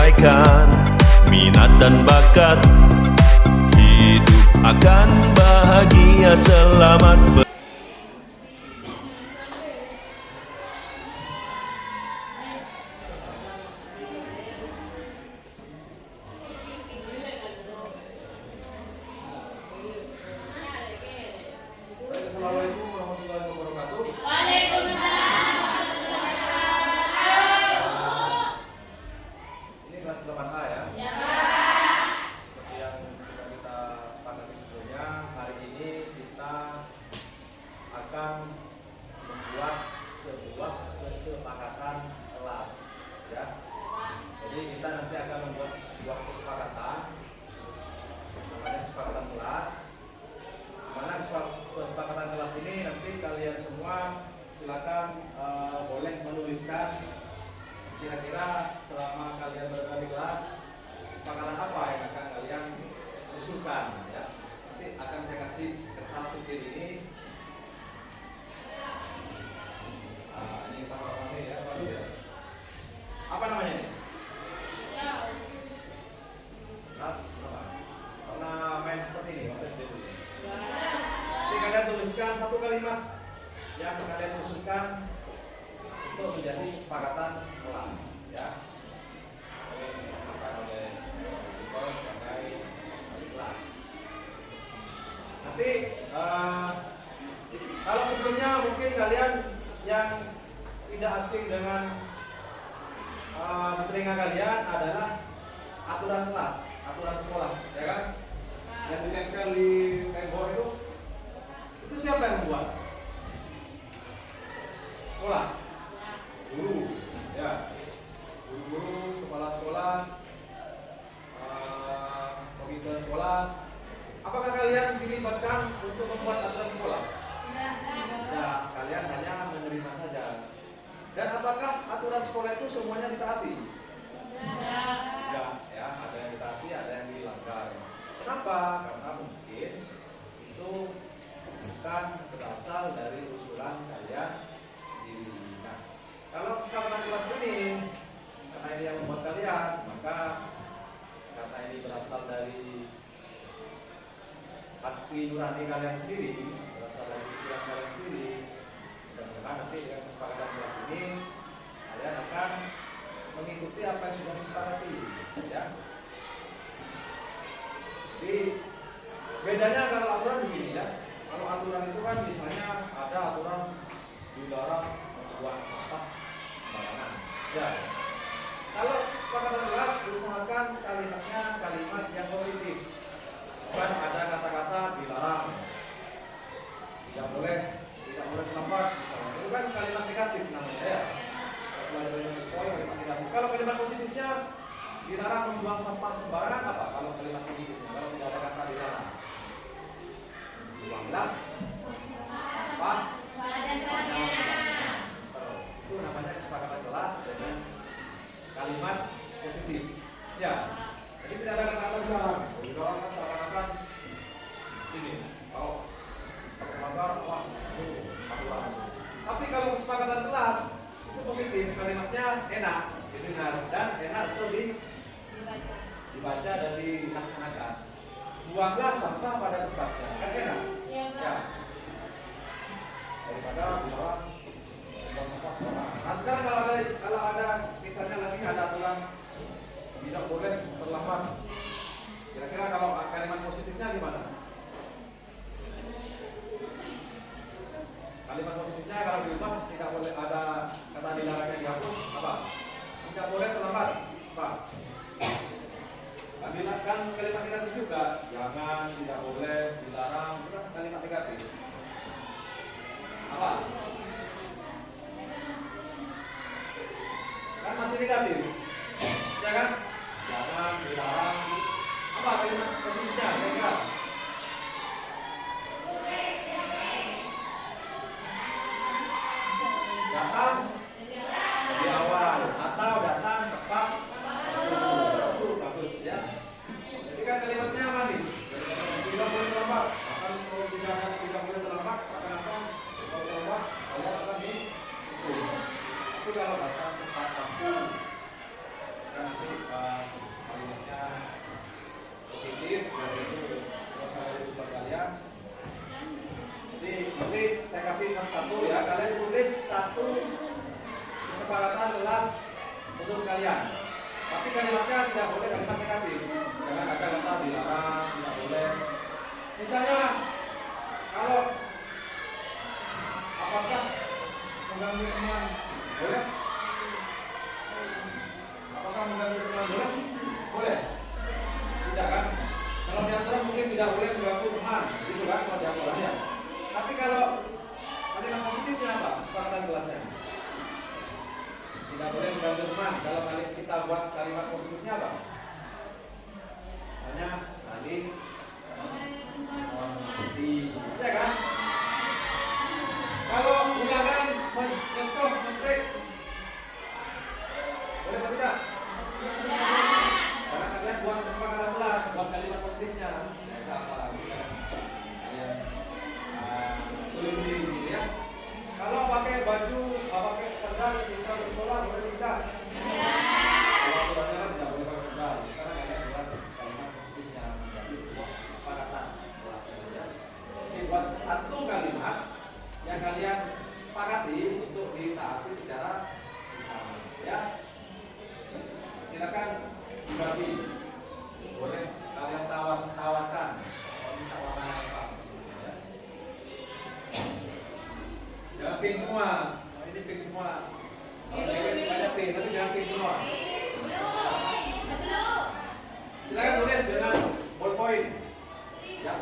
sampaikan minat dan bakat. Hidup akan bahagia, selamat Assalamualaikum warahmatullahi wabarakatuh. Ini kelas 8A ya. Seperti yang sudah kita sepakati sebelumnya, hari ini kita akan membuat sebuah kesepakatan kelas ya. Jadi kita nanti akan membuat sebuah kesepakatan, namanya kesepakatan kelas. Mana kesepakatan kelas ini nanti kalian semua silakan boleh menuliskan kira-kira selama kalian berada di kelas kesepakatan apa yang akan kalian usulkan ya. Nanti akan saya kasih kertas kecil ini. Ini taruh ini ya, bagus ya. Apa namanya ini? Kelas apa? Pernah main seperti ini waktu SD dulu. Jadi kalian tuliskan satu kalimat yang kalian usulkan untuk menjadi kesepakatan kelas ya. Oleh sebagai kelas. Nanti kalau sebelumnya mungkin kalian yang tidak asing dengan di telinga kalian adalah aturan kelas, aturan sekolah, ya kan? Yang ditempel di tembok itu siapa yang membuat? Sekolah, guru, ya, guru, kepala sekolah, komite sekolah. Apakah kalian dilibatkan untuk membuat aturan sekolah? Ya, kalian hanya menerima saja. Dan apakah aturan sekolah itu semuanya ditaati? Ya, ada yang ditaati, ada yang dilanggar. Kenapa? Karena mungkin itu bukan berasal dari usulan kalian sendiri. Nah, kalau kesepakatan kelas ini karena ini yang membuat kalian, maka karena ini berasal dari hati nurani kalian sendiri, berasal dari pikiran kalian sendiri, dan nanti dengan kesepakatan kelas ini kalian akan mengikuti apa yang sudah disepakati, ya. Jadi bedanya kalau aturan begini ya. Kalau aturan itu kan misalnya ada aturan dilarang membuang sampah sembarangan. Ya. Kalau kesepakatan kelas usahakan kalimatnya kalimat yang positif. Bukan ada kata-kata dilarang. Tidak boleh terlambat misalnya. Itu kan kalimat negatif namanya ya. Kalau kalimat positifnya dilarang membuang sampah sembarangan apa? Kalau kalimat positifnya, kalau tidak ada kata dilarang, buanglah sampah. Itu namanya kesepakatan kelas dengan kalimat positif. Ya, jadi tidak ada kata-kata dilarang. Dilarang kan seakan-akan ini, kalau melanggar awas itu aturan. Tapi kalau kesepakatan kelas itu positif, kalimatnya enak didengar dan enak untuk dibaca dan dilaksanakan. Buanglah sampah pada tempatnya, kan enak? Ya. Daripada dilarang buang sampah sembarangan. Nah sekarang kalau ada misalnya lagi ada aturan tidak boleh terlambat. Kira-kira kalau kalimat positifnya gimana? Kalimat positifnya kalau diubah tidak boleh ada kata dilarangnya dihapus apa? Tidak boleh terlambat. Apa? Kan kalimat negatif juga. Jangan, tidak boleh, dilarang, itu kan kalimat negatif. Apa? Kan masih negatif. Ya kan? Jangan, dilarang. Apa kalimat positifnya? Kira-kira? Datang di awal atau datang tepat waktu. Bagus ya. Jadi kan kalimatnya manis. Tidak boleh terlambat. Akan kalau tidak boleh terlambat, seakan-akan kalau terlambat kalian akan dihukum. Tapi kalau datang tepat waktu tidak boleh mengganggu teman, gitu kan kalau di aturannya. Tapi kalau kalimat positifnya apa? Kesepakatan kelasnya. Tidak boleh mengganggu teman. Kalau kita buat kalimat positifnya apa? Misalnya saling mengerti, ya kan? Kalau gunakan menyentuh, mentrik, boleh atau tidak? Sekarang kalian buat kesepakatan kelas, buat kalimat positifnya. Ya, apa? Kalian tulis sendiri di sini ya. Kalau pakai baju, pakai sandal kita ke sekolah, boleh tidak? Kalau aturannya kan tidak boleh pakai sandal. Sekarang kalian buat kalimat positifnya, menjadi sebuah kesepakatan kelas ya. Ini buat satu kalimat yang kalian sepakati untuk ditaati secara bersama ya. Silakan dibagi, boleh kalian tawarkan minta warna apa ya. Jangan pink semua, ini pink semua. Kalau cewek sukanya pink, tapi jangan pink semua. Silakan tulis dengan ballpoint ya.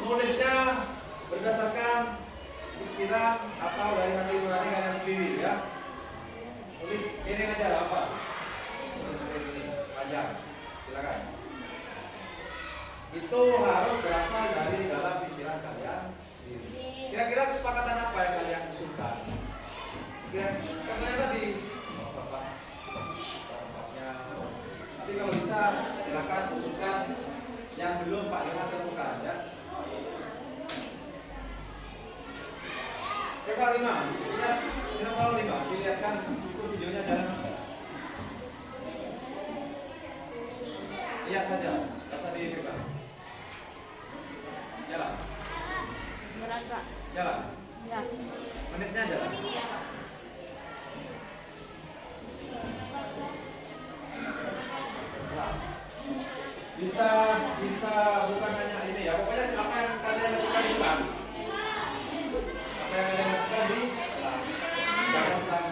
Nulisnya berdasarkan pikiran atau dari hati nurani kalian sendiri ya. Tulis ini aja lah apa? Tulis ini panjang. Silakan. Itu harus berasal dari dalam pikiran kalian sendiri. Kira-kira kesepakatan apa yang kalian usulkan? Contohnya tadi tempatnya. Tapi kalau bisa silakan usulkan yang belum Pak Ilham temukan ya. Coba 5, lihat kalau 5, dilihatkan itu videonya jalan apa? Lihat saja, tak usah dipegang. Jalan. Jalan. Ya. Menitnya jalan. Bisa bukan hanya ini ya, pokoknya apa yang kalian lakukan di kelas. Apa yang kalian lakukan di kelas. Jangan tentang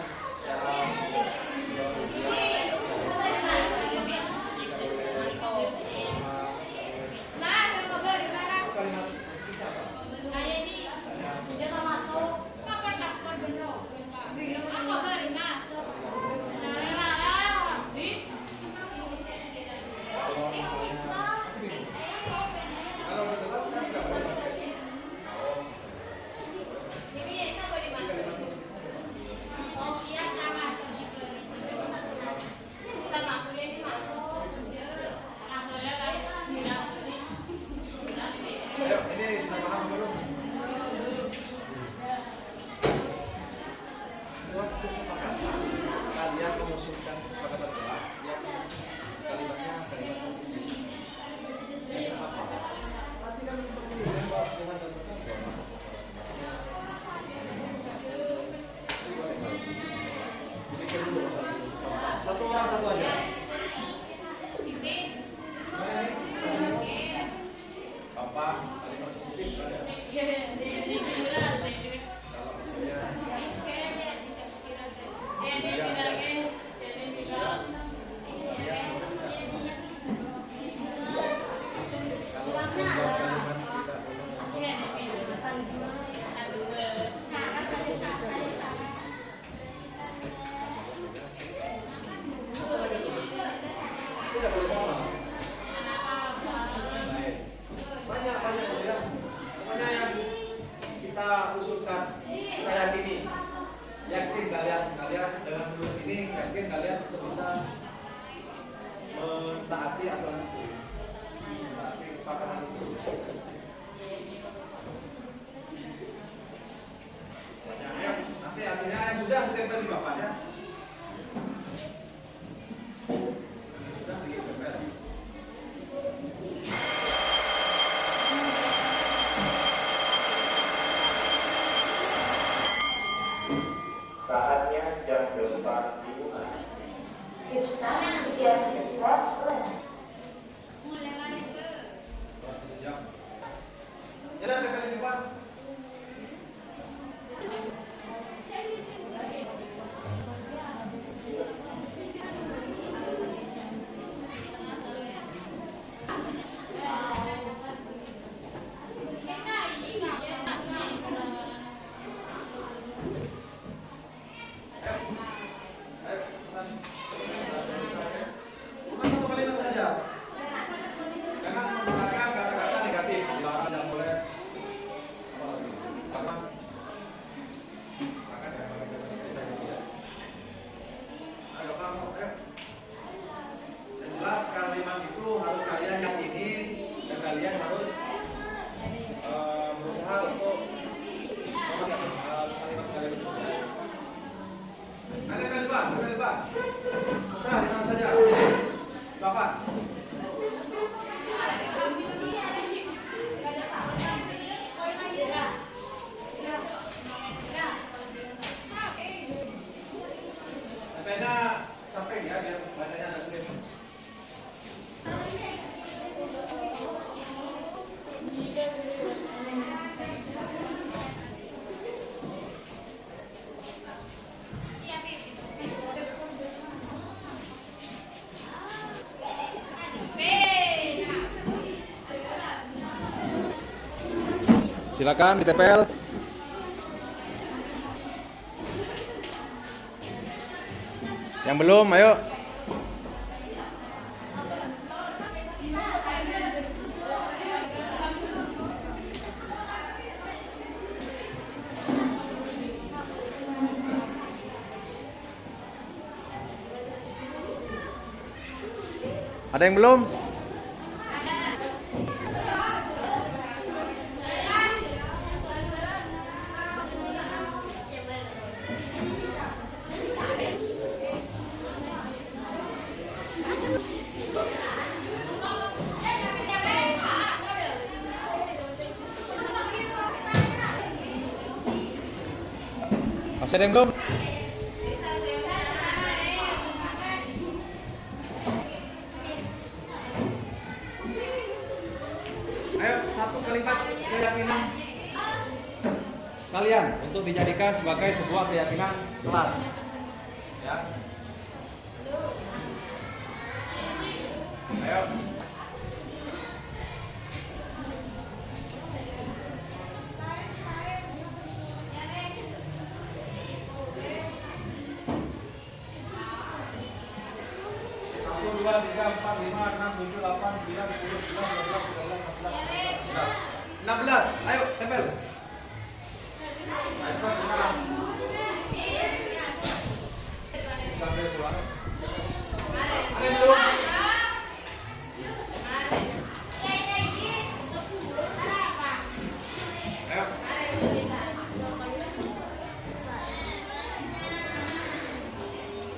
satu orang satu aja. Bapak, kalimat positif ada. Usulkan, kita yakin kalian dengan tulis ini yakin kalian untuk bisa mentaati aturan itu, mentaati kesepakatan itu. Nanti hasilnya yang sudah ditempel di bapaknya. Sudah ditempel. Saatnya jam 8 dimulai. It's time to begin the next lesson. Mulai Silakan ditempel. Yang belum, ayo. Ada yang belum? Masih ada yang belum? Ayo, satu kalimat keyakinan kalian untuk dijadikan sebagai sebuah keyakinan kelas. Ya. Ayo. Satu, dua, tiga, empat, lima, enam, tujuh, delapan, sembilan, 10, 11, 12, 13, 14, 16. Ayo, tempel. Ayo, kenalan. Sampai keluar. Ada yang belum? Ayo.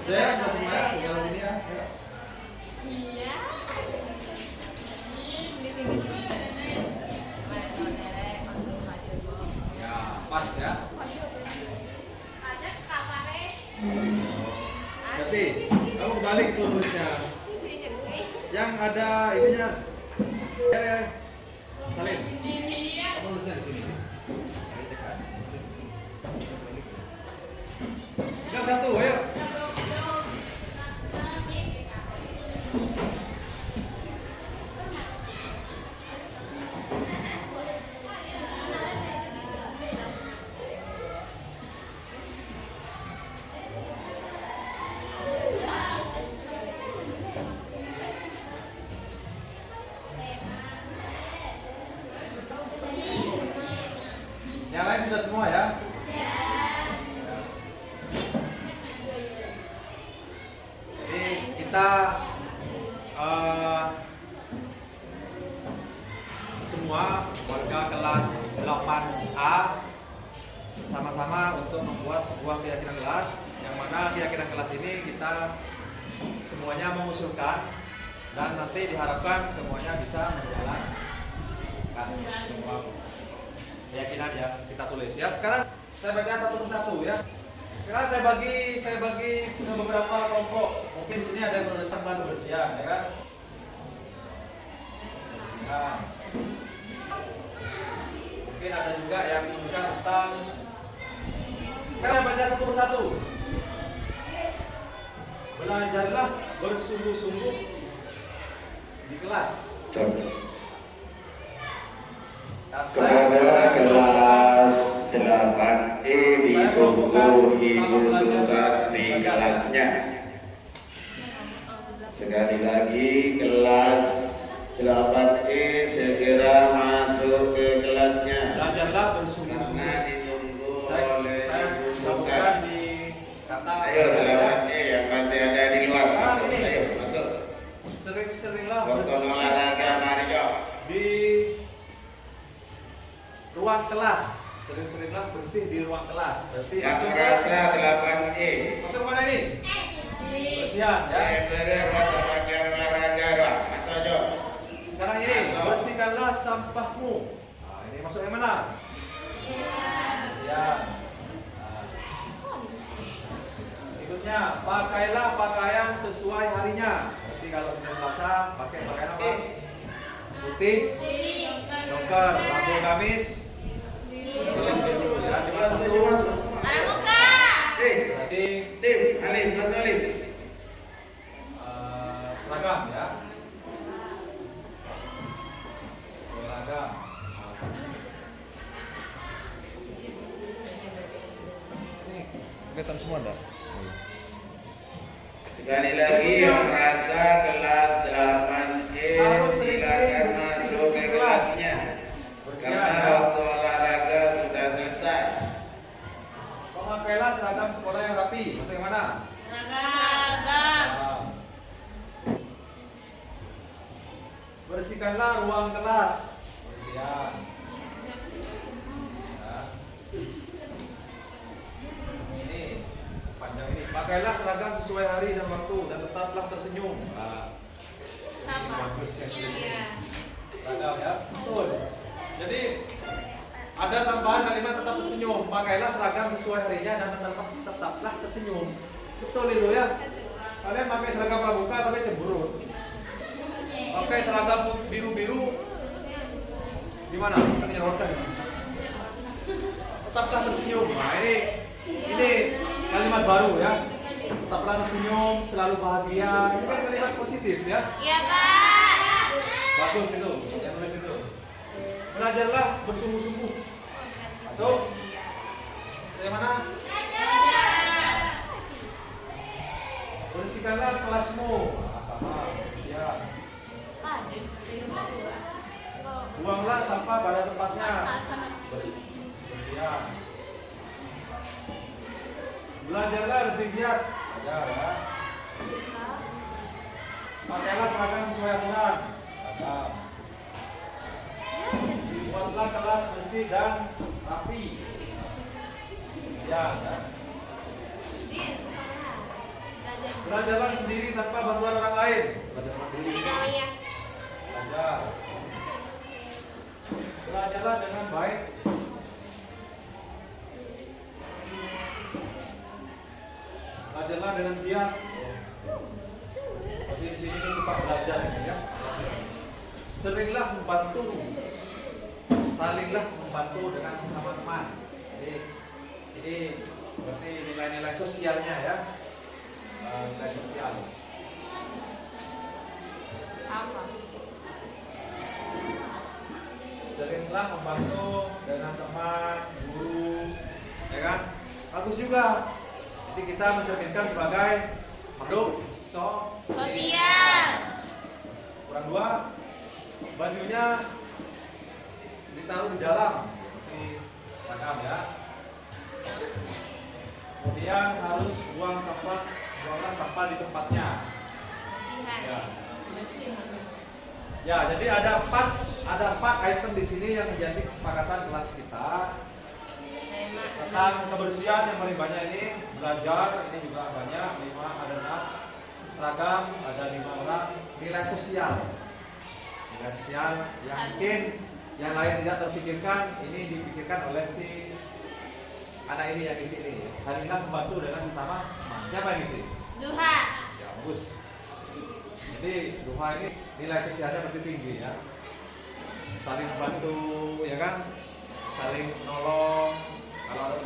Udah, nggak semua ya, tinggal ini ya. Ayo. Ya, pas ya. Berarti kamu balik ke tulisnya. Yang ada ininya. Ya. Salim. Kamu tulisnya di sini. Tinggal satu, ayo. Yang lain sudah semua ya? Jadi kita semua warga kelas 8A sama-sama untuk membuat sebuah keyakinan kelas, yang mana keyakinan kelas ini kita semuanya mengusulkan dan nanti diharapkan semuanya bisa menjalankan semua keyakinan yang kita tulis ya. Sekarang saya baca satu persatu ya. Sekarang saya bagi ke beberapa kelompok. Mungkin sini ada yang menuliskan tentang kebersihan ya kan. Kebersihan. Mungkin ada juga yang menuliskan tentang. Sekarang baca satu persatu. Belajarlah bersungguh-sungguh di kelas. Kepada kelas 8E ditunggu Ibu Susat di kelasnya. Sekali lagi kelas 8E segera masuk ke kelasnya. Belajarlah bersungguh-sungguh. Ditunggu Saya Ibu sambungkan Susat. di kata. Ayo 8E yang masih ada di luar masuk. Ayo masuk. Sering-seringlah Waktu olahraga Mario. di ruang kelas. Sering-seringlah bersih di ruang kelas. Berarti Yang merasa 8E. masuk mana ini? Bersihan ya. Masuk bagian olahraga doang. Masuk aja. Sekarang ini Masuk. bersihkanlah sampahmu. Nah, ini masuk yang mana? Bersihan. Nah. Berikutnya, pakailah pakaian sesuai harinya. Berarti kalau Senin Selasa pakai pakaian apa? Putih, doker, Rabu, Kamis. Ya, di kelas 1. Berarti Tim, Alif, Mas Alif. seragam ya. Seragam. kelihatan semua enggak? Sekali lagi yang merasa kelas 8E silakan masuk ke kelasnya. Karena waktu olahraga sudah selesai. Pemakailah seragam sekolah yang rapi. Atau yang mana? Seragam. Bersihkanlah ruang kelas. Bersihan. Ya. Ini panjang ini. Pakailah seragam sesuai hari dan waktu dan tetaplah tersenyum. Nah, ini bagus yang tulis ini. Seragam ya. Betul. Jadi ada tambahan kalimat tetap tersenyum. Pakailah seragam sesuai harinya dan tetaplah tersenyum. Betul itu ya. Kalian pakai seragam pramuka tapi cemberut. Pakai seragam biru-biru gimana? Kan nyerocak. Tetaplah tersenyum. Nah, ini kalimat baru ya. Tetaplah tersenyum, selalu bahagia. Ini kan kalimat positif ya. Iya, Pak. Bagus itu. Yang tulis itu. Belajarlah bersungguh-sungguh. Masuk. Saya mana? Bersihkanlah kelasmu. Nah, sama. Siap. Buanglah sampah pada tempatnya. Bersiap. Belajarlah lebih giat. Belajar ya. Pakailah seragam sesuai aturan. Seragam. Buatlah kelas bersih dan rapi. Siap ya. Belajarlah sendiri tanpa bantuan orang lain. Belajar mandiri. Belajar. Belajarlah dengan baik. Belajarlah dengan giat. Jadi di sini suka belajar ya. Seringlah membantu. Salinglah membantu dengan sesama teman. Jadi ini berarti nilai-nilai sosialnya ya. Nilai sosial. Apa? Seringlah membantu dengan teman, guru, ya kan? Bagus juga. Jadi kita mencerminkan sebagai makhluk Sosial. Kurang dua, bajunya ditaruh di dalam, seperti seragam ya. Kemudian harus buanglah sampah di tempatnya. Ya. Ya, jadi ada empat item di sini yang menjadi kesepakatan kelas kita tentang kebersihan yang paling banyak ini. Belajar ini juga banyak, 5 ada 6. Seragam ada 5 orang. Nilai sosial yang mungkin yang lain tidak terpikirkan, ini dipikirkan oleh si anak ini yang di sini. Salinglah membantu dengan sesama teman. Siapa yang di sini? Duha. Ya, bagus. Jadi Duha ini nilai sosialnya berarti tinggi ya. Saling bantu ya kan, saling nolong. Kalau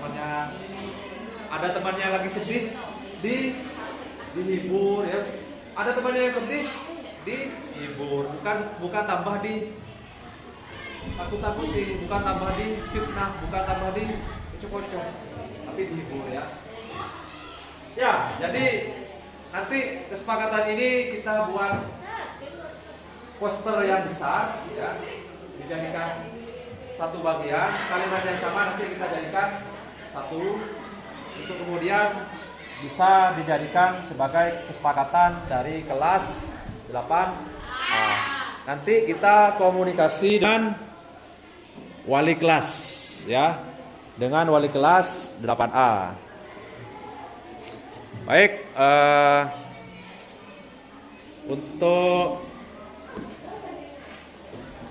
ada temannya lagi sedih, dihibur ya. Ada temannya yang sedih, dihibur. Bukan tambah di takut-takuti, bukan tambah di fitnah, bukan tambah di kocok-kocok, tapi dihibur ya. Ya, jadi nanti kesepakatan ini kita buat poster yang besar ya, dijadikan satu bagian, kalimat yang sama nanti kita jadikan satu, itu kemudian bisa dijadikan sebagai kesepakatan dari kelas 8. Nah, nanti kita komunikasi dengan wali kelas ya, dengan wali kelas 8A. Baik, untuk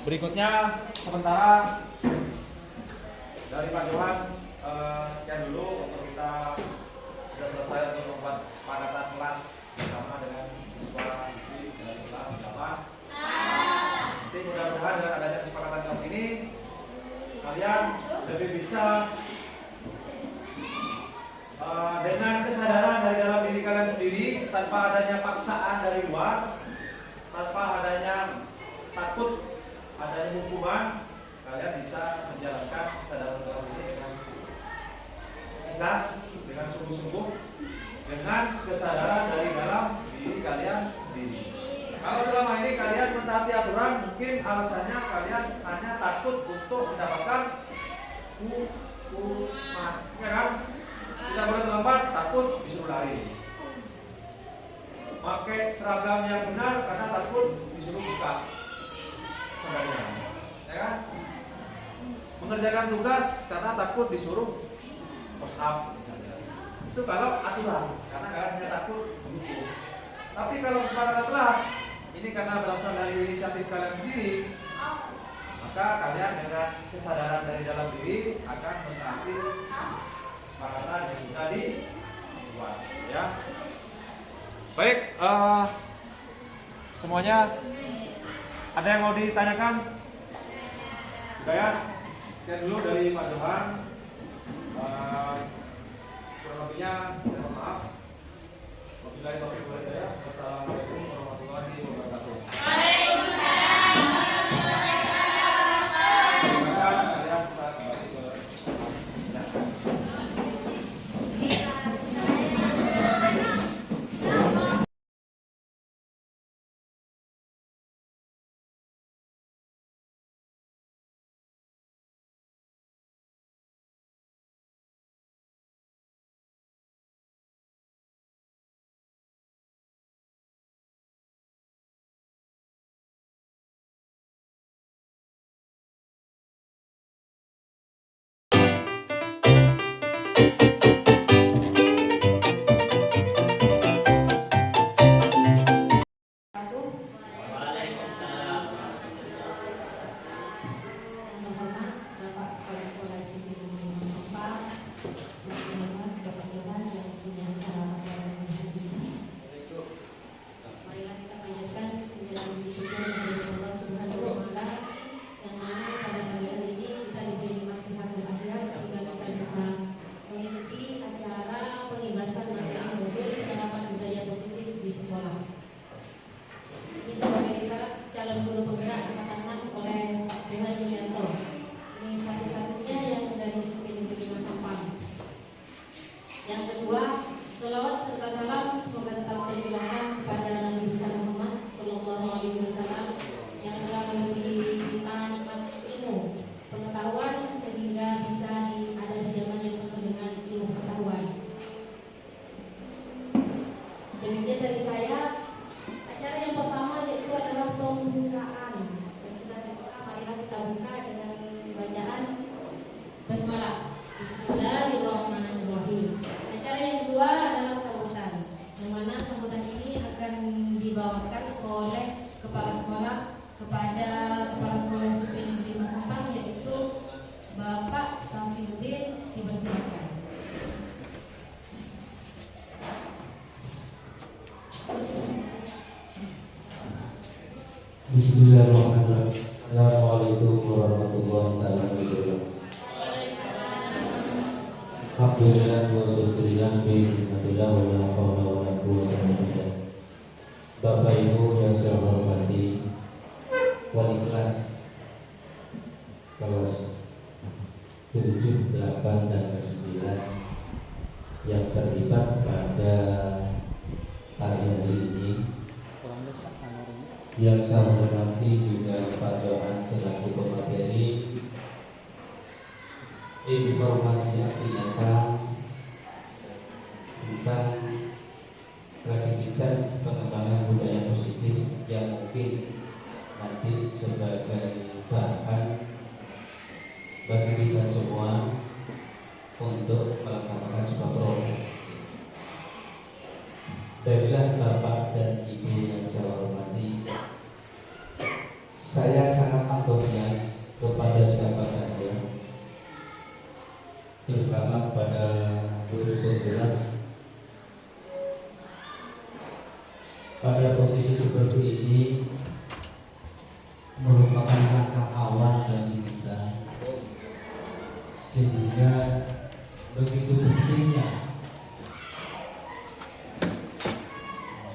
berikutnya sementara dari Pak Johan sekian dulu untuk kita sudah selesai untuk membuat kesepakatan kelas bersama dengan siswa siswi dari kelas 8. Nanti mudah-mudahan dengan adanya kesepakatan kelas ini kalian lebih bisa dengan kesadaran dari dalam diri kalian sendiri, tanpa adanya paksaan dari luar, tanpa adanya takut adanya hukuman, kalian bisa menjalankan kesadaran kelas ini dengan ikhlas, dengan sungguh bersungguh-sungguh dengan kesadaran dari dalam diri kalian sendiri. Kalau selama ini kalian mentaati aturan, mungkin alasannya kalian hanya takut untuk mendapatkan hukuman, ya kan? Tidak boleh terlambat, takut disuruh lari. Pakai seragam yang benar karena takut disuruh buka seragamnya, ya kan? Mengerjakan tugas karena takut disuruh post up misalnya. Itu kalau aturan, karena kalian hanya takut dihukum. Tapi kalau kesepakatan kelas, ini karena berasal dari inisiatif kalian sendiri, maka kalian dengan kesadaran dari dalam diri akan mentaati kesepakatan yang sudah dibuat, ya. Baik, semuanya ada yang mau ditanyakan? Sudah ya? Sekian dulu dari Pak Johan. Kurang lebihnya saya mohon maaf. Wabillahi taufiq wal hidayah. Wassalamualaikum warahmatullahi wabarakatuh. Kalian bisa kembali ke kelasnya. Bismillahirrahmanirrahim. Assalamualaikum warahmatullahi wabarakatuh. Alhamdulillah wa syukurillah bi ni'matillah wa la haula wa la quwwata illa billah. Bapak Ibu yang saya hormati, wali kelas 7, 8 dan 9 yang terlibat pada hari ini, yang saya hormati juga Pak Johan selaku pemateri informasi aksi nyata tentang kreativitas pengembangan budaya positif yang mungkin nanti sebagai bahan bagi kita semua untuk melaksanakan sebuah program. Baiklah Bapak dan Ibu yang saya hormati, saya sangat antusias kepada siapa saja, terutama kepada guru penggerak. Pada posisi seperti ini merupakan langkah awal bagi kita, sehingga begitu pentingnya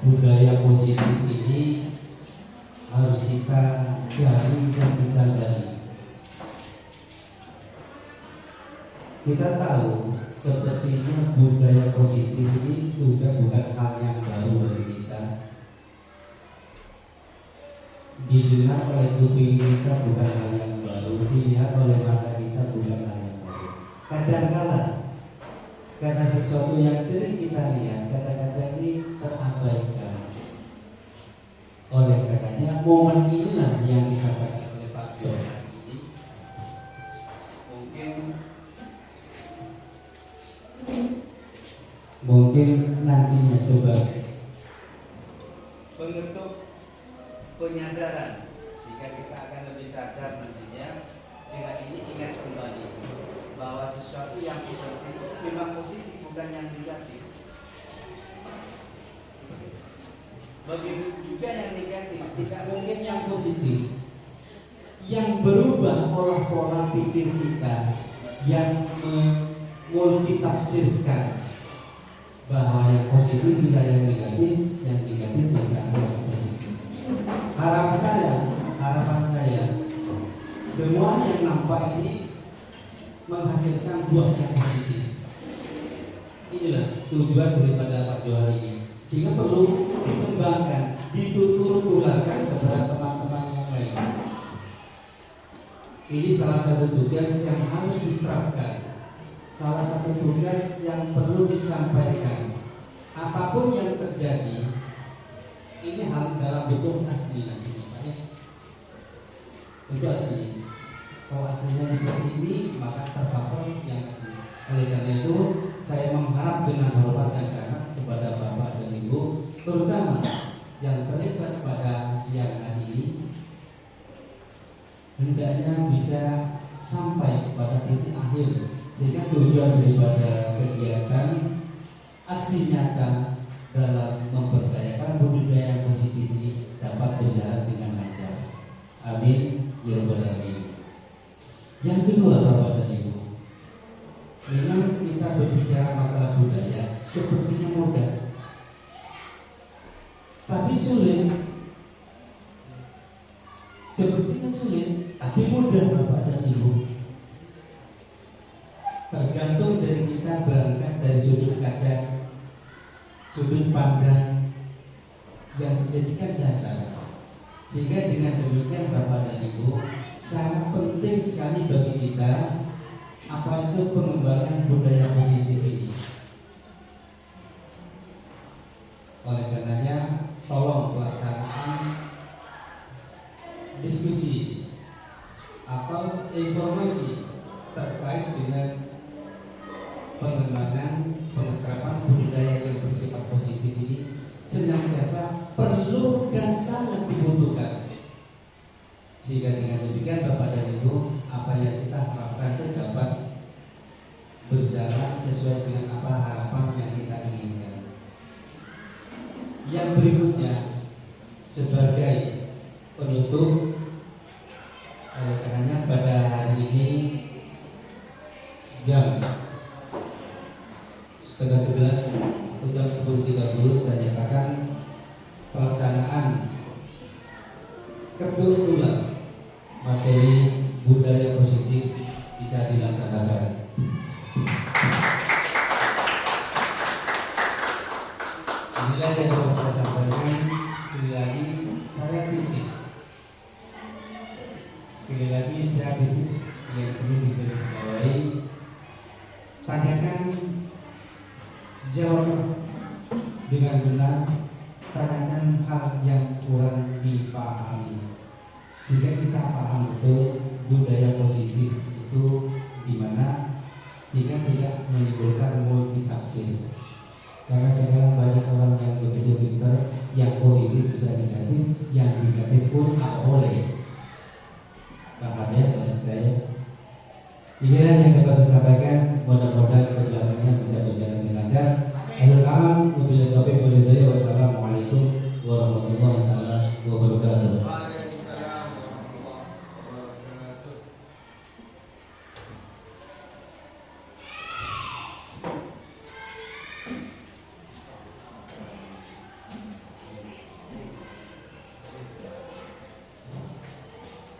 budaya positif ini harus kita gali dan kita gali. Kita tahu sepertinya budaya positif ini sudah bukan hal yang baru bagi kita. Didengar oleh kuping kita bukan hal yang baru, dilihat oleh mata kita bukan hal yang baru. Kadang-kala karena sesuatu yang sering kita lihat, kadang-kadang ini terabaikan. Oleh karenanya momen inilah yang disampaikan oleh Pak Johan ini mungkin nantinya sebagai bentuk penyadaran sehingga kita akan lebih sadar nantinya. Dengan ini ingat kembali bahwa sesuatu yang positif itu memang positif, bukan yang negatif. Begitu juga yang negatif, tidak mungkin yang positif. Yang berubah pola pikir kita, yang multitafsirkan bahwa yang positif bisa yang negatif tidak ada yang positif. Harapan saya, semua yang nampak ini menghasilkan buah yang positif. Inilah tujuan daripada Pak Johan ini. Sehingga perlu dikembangkan, ditutur-tularkan kepada teman-teman yang lain. Ini salah satu tugas yang harus diterapkan, salah satu tugas yang perlu disampaikan. Apapun yang terjadi, ini hal dalam bentuk asli nanti, Pak ya. Bentuk asli. Kalau aslinya seperti ini, maka terpapar yang asli. Oleh karena itu, saya mengharap dengan hormat dan sangat kepada Bapak dan Ibu, terutama yang terlibat pada siang hari ini, hendaknya bisa sampai pada titik akhir sehingga tujuan daripada kegiatan aksi nyata dalam memberdayakan budaya positif ini dapat berjalan dengan lancar. Amin ya rabbal alamin. Yang kedua, Bapak dan Ibu, memang kita berbicara masalah budaya sepertinya mudah, tapi sulit. Sepertinya sulit, tapi mudah, Bapak dan Ibu. Tergantung dari kita berangkat dari sudut kaca, sudut pandang yang dijadikan dasar. Sehingga dengan demikian Bapak dan Ibu, sangat penting sekali bagi kita apa itu pengembangan budaya positif ini. Oleh karenanya, tolong pelaksanaan diskusi atau informasi terkait dengan pengembangan pengeterapan budaya yang bersifat positif ini senantiasa perlu dan sangat dibutuhkan. Sehingga dengan demikian Bapak dan Ibu, apa yang kita harapkan itu dapat berjalan sesuai dengan apa harapan yang kita inginkan. Yang berikutnya sebagai penutup, oleh karenanya pada hari ini jam 10:30 atau jam 10.30 saya nyatakan pelaksanaan ketutulan materi budaya positif bisa dilaksanakan. Inilah yang dapat saya sampaikan. Sekali lagi saya titip yang perlu digarisbawahi. Tanyakan, jawab dengan benar. Tanyakan hal yang kurang dipahami sehingga kita paham betul budaya positif itu di mana, sehingga tidak menimbulkan multitafsir. Karena sekarang banyak orang yang begitu pintar, yang positif bisa negatif, yang negatif pun boleh. Paham ya maksud saya? Inilah yang dapat saya sampaikan. Mudah-mudahan kedepannya bisa berjalan dengan lancar. Akhirul kalam, wabillahi taufiq wal hidayah. Wassalamualaikum warahmatullahi wabarakatuh.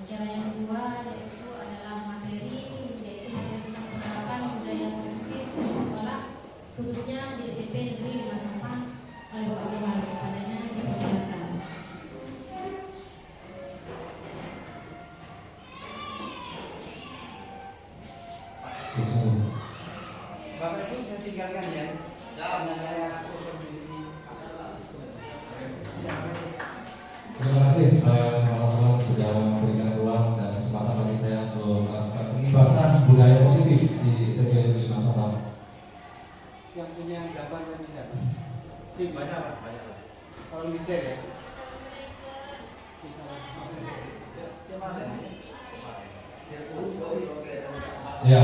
Acara yang kedua yaitu adalah materi tentang penerapan budaya positif di sekolah Bapak Ibu saya tinggalkan ya. Karena saya kondisi. Terima kasih Bapak Solon sudah memberikan ruang dan kesempatan bagi saya untuk melakukan pengibasan budaya positif di SPLU 5 Sabang. Yang punya gambarnya itu siapa? Banyak lah. Kalau bisa ya. Ya.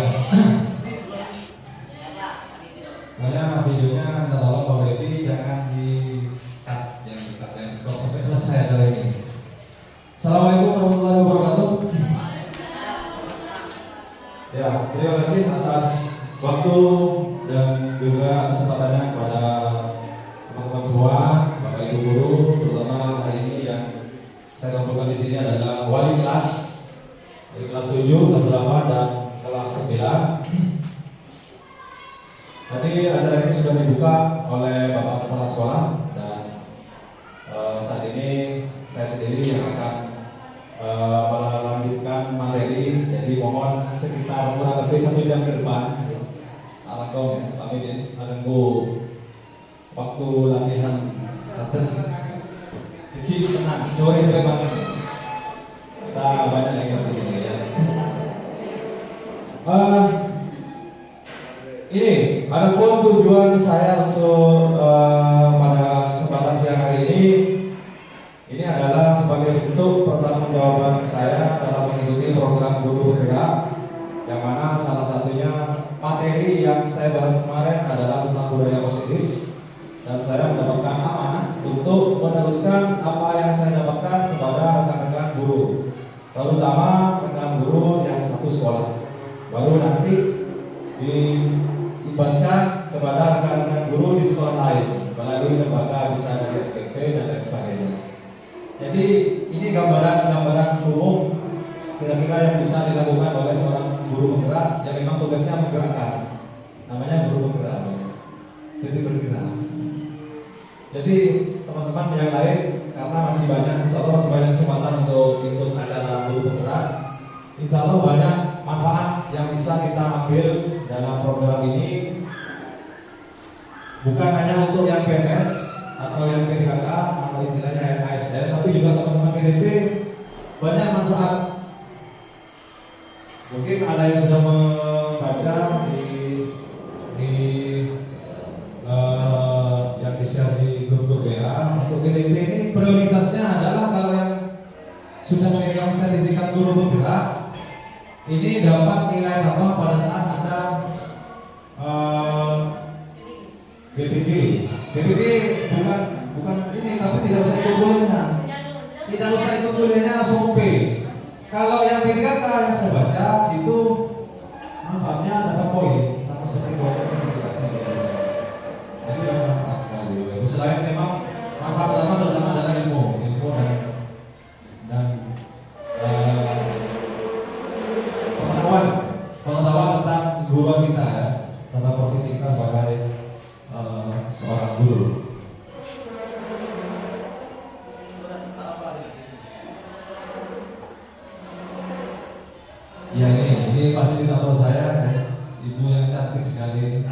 Makanya videonya minta tolong Pak Devi jangan di-cut yang stop sampai selesai acara ini. Assalamualaikum warahmatullahi wabarakatuh. Ya, terima kasih atas waktu dan juga kesempatannya kepada teman-teman semua, Bapak Ibu guru, terutama hari ini yang saya kumpulkan di sini adalah wali kelas dari kelas 7, kelas 8 dan kelas 9. Tadi acara ini sudah dibuka oleh Bapak Kepala Sekolah dan saat ini saya sendiri yang akan melanjutkan materi. Jadi mohon sekitar kurang lebih 1 jam ke depan. Alangkong ya, pamit ya. Menunggu waktu latihan. Jadi tenang, sore banget. Kita banyak yang di sini ya. Ini adapun tujuan saya untuk pada kesempatan siang hari ini adalah sebagai bentuk pertanggungjawaban saya dalam mengikuti program guru bergerak, yang mana salah satunya materi yang saya bahas kemarin adalah tentang budaya positif, dan saya mendapatkan amanah untuk meneruskan apa yang saya dapatkan kepada rekan-rekan guru, terutama rekan guru yang satu sekolah, baru nanti diibaskan kepada rekan-rekan guru di sekolah lain melalui lembaga, bisa dari FPP dan lain sebagainya. Jadi ini gambaran umum kira-kira yang bisa dilakukan oleh seorang guru penggerak yang memang tugasnya menggerakkan, namanya guru penggerak, jadi bergerak. Jadi teman-teman yang lain, karena masih banyak, insya Allah masih banyak kesempatan untuk ikut acara guru penggerak, insya Allah banyak manfaat yang bisa kita ambil dalam program ini, bukan hanya untuk yang PNS atau yang P3K atau istilahnya yang ASN, tapi juga teman-teman PDP banyak manfaat. Mungkin ada yang sudah membaca di yang di-share di grup WA. Untuk PDP ini prioritasnya adalah kalau yang sudah memegang sertifikat guru penggerak ini dapat nilai tambah pada saat ada BPD. BPD bukan ini, tapi tidak usah ikut kuliahnya. Tidak usah ikut kuliahnya langsung P. Kalau yang P3K yang saya baca itu manfaatnya dapat poin sama seperti kualitas sertifikasi. Jadi bermanfaat sekali. Selain memang manfaat utama terutama adalah ilmu dan pengetahuan tentang keguruan kita ya, tentang profesi kita sebagai seorang guru. Ya ini fasilitator saya ya, ibu yang cantik sekali,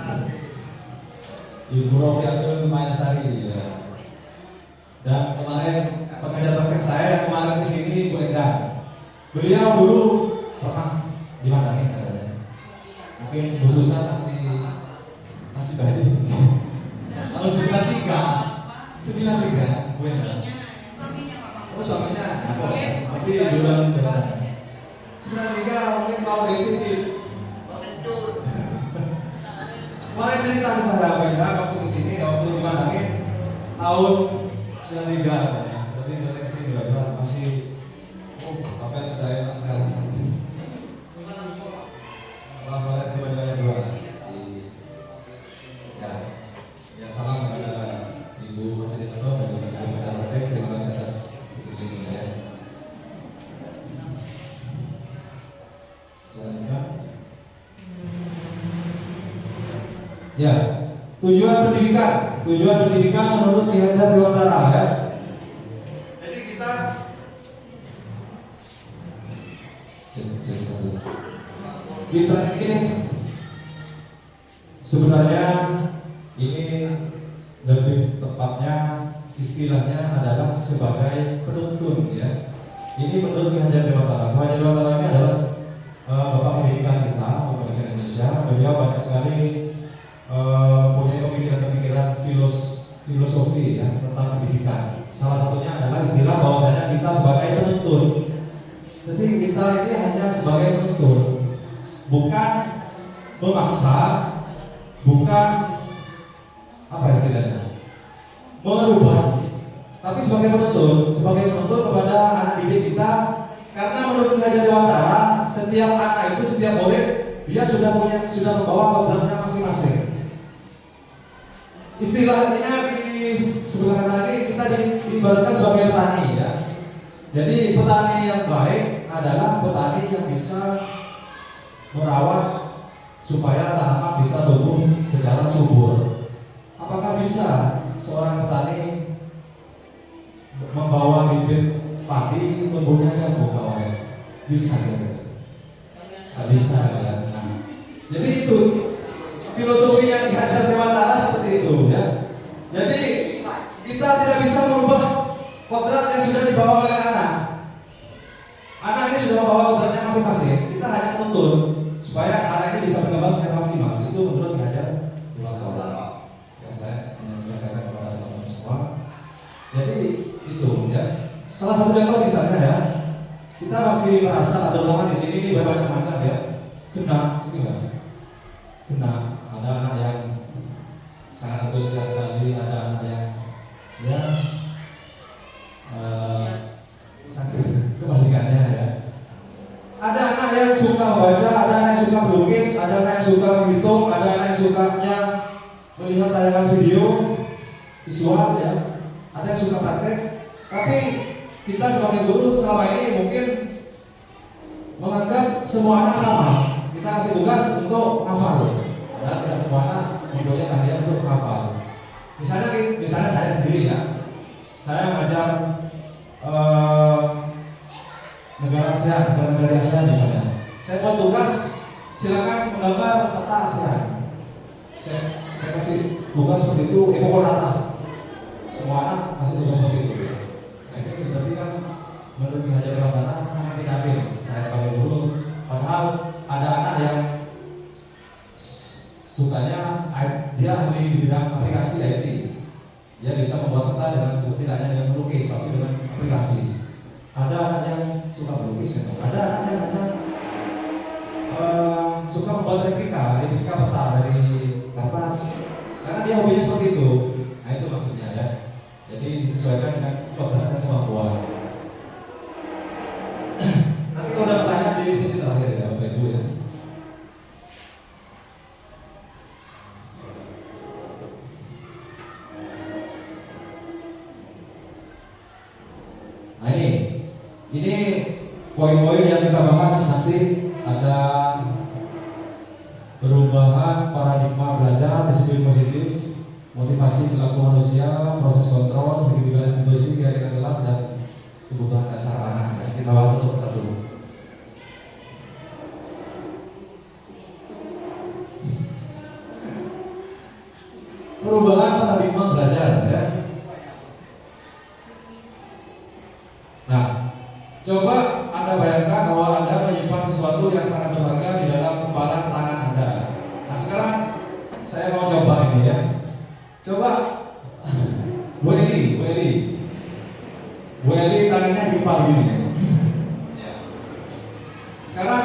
Ibu Rofiatul Mayasari ya. Dan kemarin pengajar praktek saya yang kemarin di sini Bu Endang, beliau dulu pernah dimandangin katanya. Mungkin Bu Susan masih bayi. Tahun 93 Bu Endang. Oh suaminya masih bulan 93 mungkin mau definitif. Kemarin cerita ke saya Bu Endang waktu kesini, waktu dimandangin tahun 93 katanya. Seperti saya kesini juga masih sampai sudah enak sekali. Kelas oleh semuanya dua. Ya salam kepada Ibu Fasilitator dan juga kepada Prof. Terima kasih atas bimbingannya ya. Selanjutnya. Ya, tujuan pendidikan menurut Ki Hajar Dewantara ya. Jadi kita ini Sebenarnya ini lebih tepatnya istilahnya adalah sebagai penuntun ya. Ini menurut Ki Hajar Dewantara. Ki Hajar Dewantara ini adalah Bapak Pendidikan kita, Bapak Pendidikan Indonesia. Beliau banyak sekali punya pemikiran-pemikiran filosofi ya tentang pendidikan. Salah satunya adalah istilah bahwasanya kita sebagai penuntun. Jadi kita ini hanya sebagai penuntun, bukan memaksa, bukan apa istilahnya, merubah, tapi sebagai penuntun kepada anak didik kita. Karena menurut Ki Hajar Dewantara, setiap anak itu, setiap murid, dia sudah membawa kodratnya masing-masing. Istilahnya di sebelah kanan ini kita diibaratkan sebagai petani ya. Jadi petani yang baik adalah petani yang bisa merawat supaya tanaman bisa tumbuh secara subur. Apakah bisa seorang petani membawa bibit padi tumbuhnya jagung kawan? Bisa ya? Nggak bisa ya. Nah, jadi itu filosofi yang diajar Dewantara seperti itu ya. Jadi kita tidak bisa merubah kodrat yang sudah dibawa oleh anak. Anak ini sudah membawa kodratnya masing-masing. Kita hanya menuntun supaya anak ini bisa berkembang secara maksimal. Itu menurut Ki Hajar Dewantara. Ya, saya menyampaikan kepada teman-teman semua. Jadi itu ya. Salah satu contoh misalnya ya, kita pasti merasa terutama di sini ini bermacam-macam ya. Kena, ini kan? Kena. Ada anak yang sangat antusias sekali, ada anak yang ya sangat kebalikannya ya. Ada anak yang suka membaca, ada anak yang suka melukis, ada anak yang suka menghitung, ada anak yang sukanya melihat tayangan video visual ya, ada yang suka praktek. Tapi kita sebagai guru selama ini mungkin menganggap semua anak sama. Kita kasih tugas untuk hafal. Padahal tidak semua anak mempunyai keahlian untuk hafal. Misalnya saya sendiri ya, saya mengajar negara ASEAN, negara ASEAN misalnya. Saya buat tugas, silakan menggambar peta ASEAN. Saya kasih tugas seperti itu, pokok rata. Semua anak kasih tugas seperti itu. Nah, ini berarti kan menurut Ki Hajar Dewantara sangat tidak adil. Saya sebagai guru, padahal ada anak yang sukanya dia ahli di bidang aplikasi IT. Dia bisa membuat peta dengan tidak hanya dengan melukis, tapi dengan aplikasi. Ada anak yang suka melukis, ada anak yang hanya suka membuat replika peta dari kertas. Karena dia hobinya seperti itu. Nah itu maksudnya ya. Jadi disesuaikan dengan kodrat dan kemampuan. Nanti kalau ada pertanyaan di sesi terakhir ya, Bapak Ibu ya. Nah ini poin-poin yang kita bahas nanti. Ada perubahan paradigma belajar, disiplin positif, motivasi perilaku manusia, proses kontrol, segitiga institusi, keadaan kelas, dan kebutuhan dasar anak. Kita bahas satu persatu dulu. Perubahan paradigma belajar ya. Nah, coba Anda bayangkan bahwa Anda menyimpan sesuatu yang sangat berharga di dalam kempalan tangan Anda. Nah, sekarang saya mau coba ini ya. Coba Bu Eli tangannya himpal gini ya. Sekarang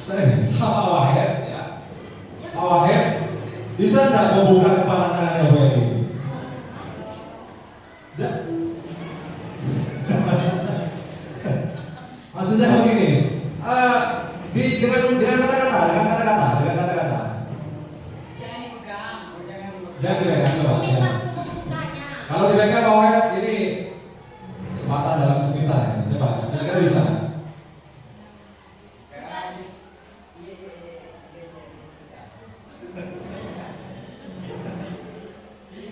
saya minta Pak Wahid ya. Pak Wahid bisa nggak membuka kepala tangannya Bu Eli? Maksudnya begini, dengan kata-kata. Jangan dipegang, coba. Kalau dipegang bawah ini semata dalam sekitar. Coba, kira-kira bisa.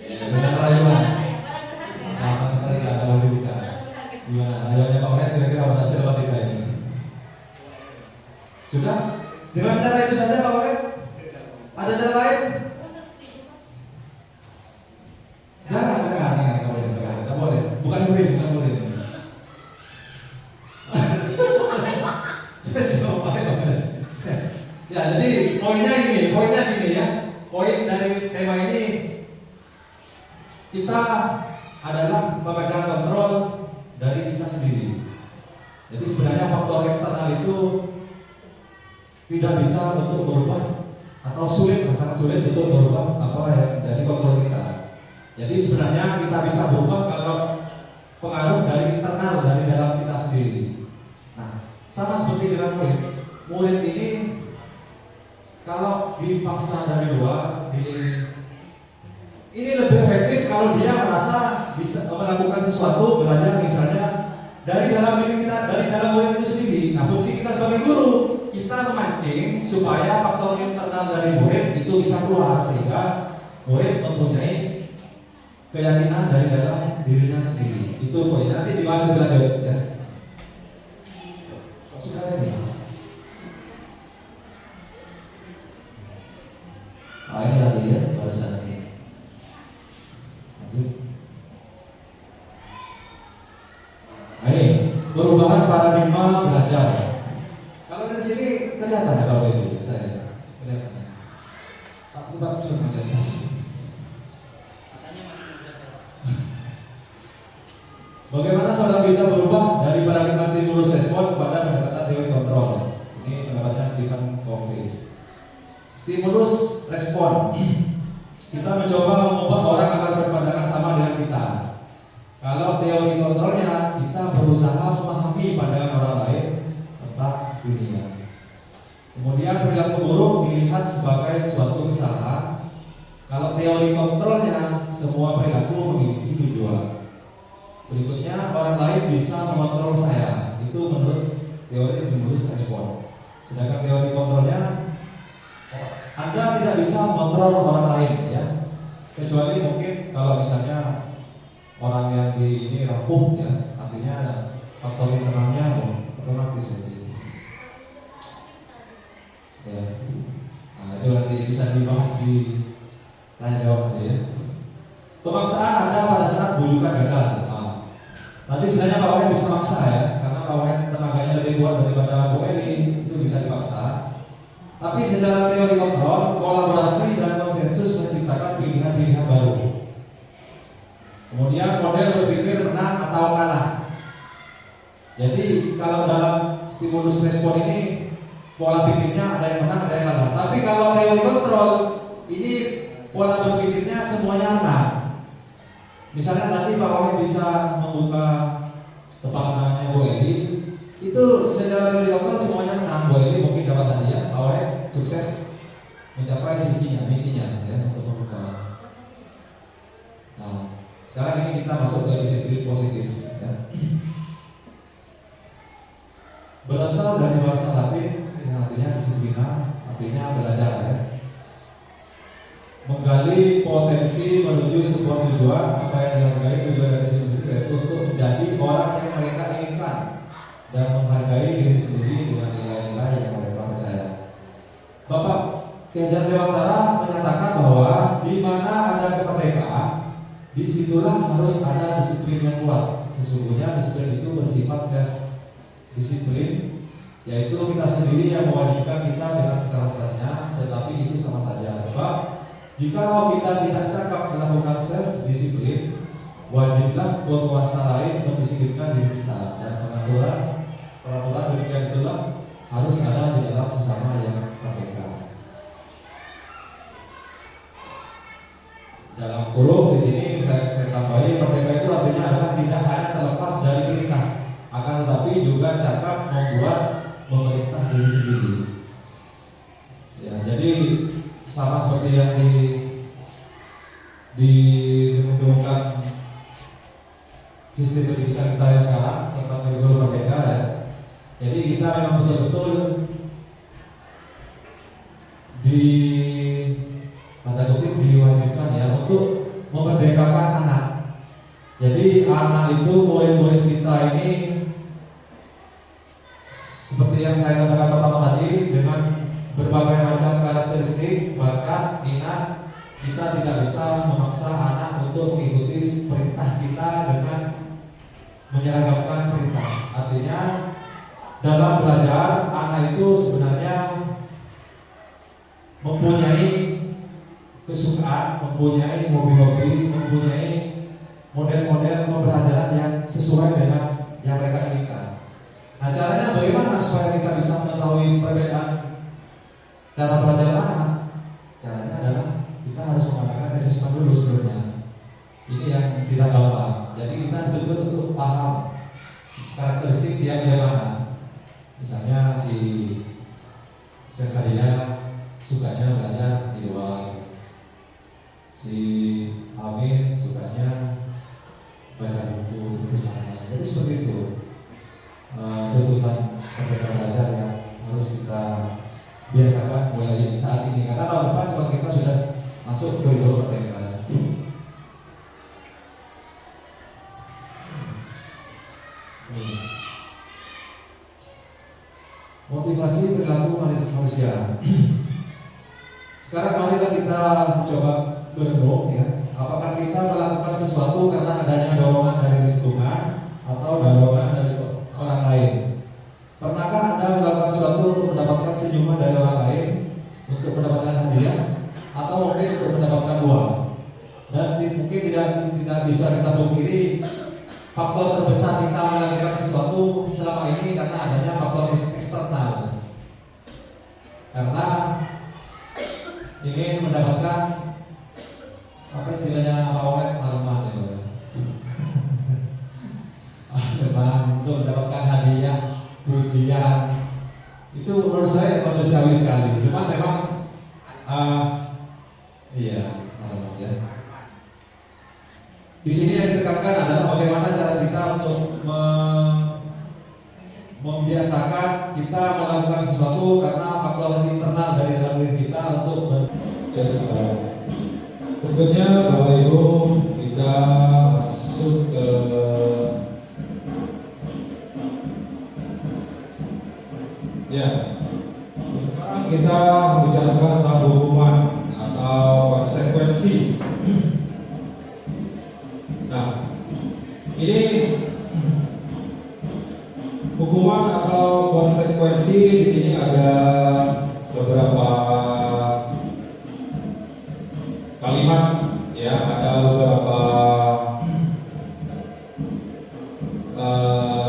Dengan rayuan. Kalau dibuka. Gimana? Rayuannya Pak Wahid kira-kira berhasil atau tidak ini? Sudah? Dengan cara itu saja Pak Wahid? Ada Ada cara lain? Jangan, nggak boleh. Bukan murid. Ya, jadi poinnya gini ya. Poin dari tema ini kita adalah memegang kontrol dari kita sendiri. Jadi sebenarnya faktor eksternal itu tidak bisa untuk merubah atau sangat sulit untuk merubah apa yang dari kontrol kita. Jadi sebenarnya kita bisa berubah kalau pengaruh dari internal, dari dalam kita sendiri. Nah, sama seperti dengan murid ini kalau dipaksa dari luar, ini lebih efektif kalau dia merasa bisa melakukan sesuatu, belajar misalnya dari dalam diri kita, dari dalam murid itu sendiri. Nah, fungsi kita sebagai guru, kita memancing supaya faktor internal dari murid itu bisa keluar sehingga murid mempunyai keyakinan dari dalam dirinya sendiri. Itu poinnya. Nanti dibahas lebih lanjut ya. Sudah ini. Ini lagi ya pada saat ini. Ini perubahan paradigma belajar. Kalau dari sini kelihatan ya kalau itu saya kelihatan. Tapi cuma dari sini. Bagaimana seorang bisa berubah dari paradigma stimulus respon kepada pendekatan teori kontrol? Ini pendapatnya Stephen Covey. Stimulus respon. Kita mencoba mengubah orang agar berpandangan sama dengan kita. Kalau teori kontrolnya, kita berusaha memahami pandangan orang lain tentang dunia. Kemudian perilaku buruk dilihat sebagai suatu kesalahan. Kalau teori kontrolnya, semua perilaku memiliki tujuan. Berikutnya, orang lain bisa mengontrol saya. Itu menurut teori stimulus respon. Sedangkan teori kontrolnya, Anda tidak bisa mengontrol orang lain ya. Kecuali mungkin kalau misalnya orang yang di ini rapuh ya, artinya faktor internalnya otomatis seperti itu. Ya. Nah, itu nanti bisa dibahas di tanya jawab nanti ya. Pemaksaan ada pada saat bujukan gagal. Tadi sebenarnya Pak Wayan bisa maksa ya, karena Pak Wayan tenaganya lebih kuat daripada Bu Eli, itu bisa dipaksa. Tapi secara teori kontrol, kolaborasi dan konsensus menciptakan pilihan-pilihan baru. Kemudian model berpikir menang atau kalah. Jadi kalau dalam stimulus respon ini pola pikirnya ada yang menang, ada yang kalah. Tapi kalau teori kontrol ini pola berpikirnya semuanya menang. Misalnya tadi Pak Wahid bisa membuka kepandangannya Bu Eli, itu secara teori kontrol semuanya menang. Bu Eli mungkin dapat hadiah, Pak Wahid sukses mencapai misinya ya, untuk membuka. Nah, sekarang ini kita masuk ke disiplin positif ya. Berasal dari bahasa Latin yang artinya disiplina, artinya belajar ya. Menggali potensi menuju sebuah tujuan, apa yang dihargai tujuan dari situ yaitu untuk menjadi orang yang mereka inginkan dan menghargai diri sendiri dengan nilai-nilai yang mereka percaya. Bapak Ki Hajar Dewantara menyatakan bahwa di mana ada kemerdekaan, disitulah harus ada disiplin yang kuat. Sesungguhnya disiplin itu bersifat self disiplin, yaitu kita sendiri yang mewajibkan kita dengan sekeras-kerasnya, tetapi itu sama saja. Sebab jika kita tidak cakap melakukan self disiplin, wajiblah penguasa lain mendisiplinkan diri kita, dan peraturan demikian itulah harus ada di dalam sesama yang merdeka. Dalam kurung di sini saya tambahi, merdeka itu artinya adalah tidak hanya terlepas dari perintah, akan tetapi juga cakap membuat memerintah diri sendiri. Ya, jadi sama seperti yang didengungkan sistem pendidikan kita yang sekarang tentang kurikulum merdeka ya. Jadi kita memang betul-betul di tanda kutip diwajibkan ya untuk memerdekakan anak. Jadi anak itu, murid-murid kita ini seperti yang saya katakan pertama tadi, dengan berbagai macam karakteristik, bakat, minat. Kita tidak bisa memaksa anak untuk mengikuti perintah kita dengan menyeragamkan perintah. Artinya dalam belajar anak itu sebenarnya mempunyai kesukaan, mempunyai hobi-hobi, mempunyai model-model pembelajaran yang sesuai dengan yang mereka inginkan. Nah, caranya bagaimana supaya kita bisa mengetahui perbedaan cara belajar anak? Caranya adalah kita harus mengadakan assessment dulu sebelumnya. Ini yang tidak gampang. Jadi kita betul-betul untuk paham karakteristik dia mana. Misalnya si Zakaria sukanya belajar di luar, si Amin sukanya baca buku bersama. Jadi seperti itu tuntutan merdeka belajar yang harus kita biasakan mulai saat ini. Karena tahun depan sekolah kita sudah masuk koridor merdeka. Motivasi perilaku manusia. Sekarang marilah kita coba berenung ya. Apakah kita melakukan sesuatu karena adanya dorongan dari lingkungan atau dorongan dari orang lain? Pernahkah Anda melakukan sesuatu untuk mendapatkan senyuman dari orang lain, untuk mendapatkan hadiah, atau mungkin untuk mendapatkan uang? Dan mungkin tidak bisa kita pungkiri faktor terbesar kita melakukan sesuatu selama ini karena adanya faktor eksternal. Karena ingin mendapatkan apa istilahnya awet malaman ya, untuk mendapatkan hadiah, pujian, itu menurut saya manusiawi sekali. Cuma memang iya, ya. Di sini yang ditekankan adalah bagaimana cara kita untuk membiasakan kita melakukan sesuatu karena faktor internal dari dalam diri kita untuk tentunya Bapak Ibu kita masuk ke sekarang kita membicarakan tentang hukuman atau konsekuensi. Nah, ini hukuman atau konsekuensi di sini ada beberapa kalimat ya, ada beberapa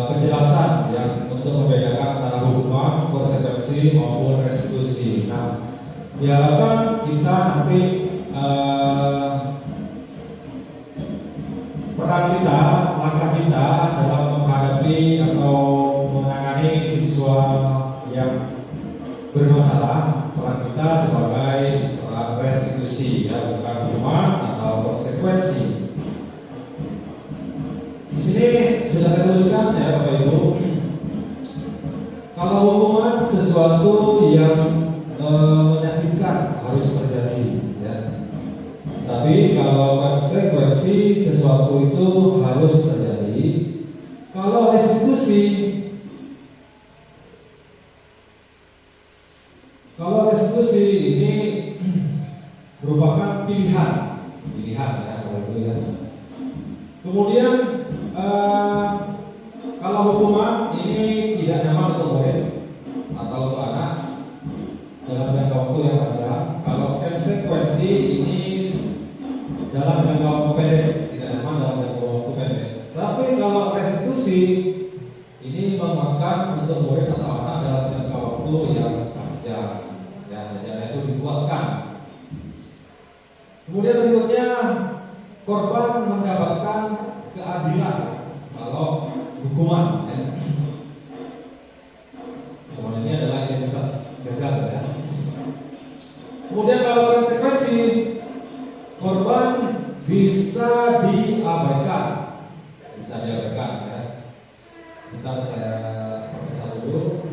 penjelasan yang untuk membedakan antara hukuman, konsekuensi maupun restitusi. Nah, diharapkan kita nanti peran kita, langkah kita dalam menghadapi atau menangani siswa yang bermasalah, peran kita sebagai restitusi ya, bukan hukuman atau konsekuensi. Di sini sudah saya tuliskan ya Bapak Ibu. Kalau hukuman sesuatu yang menyakitkan harus terjadi ya. Tapi kalau konsekuensi sesuatu itu harus terjadi. Kalau restitusi ini merupakan pilihan ya Bapak Ibu ya. Kemudian kalau hukuman ini tidak nyaman untuk murid atau untuk anak dalam jangka waktu yang panjang. Kalau konsekuensi ini dalam jangka waktu pendek, tidak nyaman dalam jangka waktu pendek. Tapi kalau restitusi ini memakan untuk murid atau anak dalam jangka waktu yang panjang, ya, dan itu dikuatkan. Kemudian berikutnya korban mendapatkan keadilan kalau hukuman. Ya. Hukuman ini adalah identitas gagal ya. Kemudian kalau konsekuensi korban bisa diabaikan ya. Sebentar saya perbesar dulu.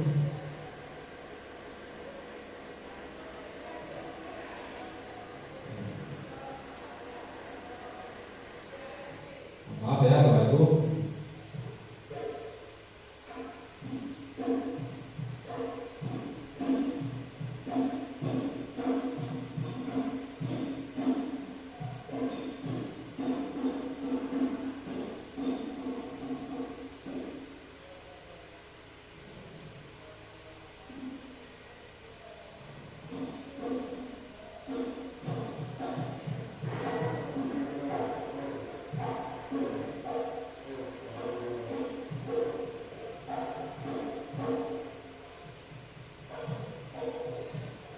Maaf ya Bapak Ibu.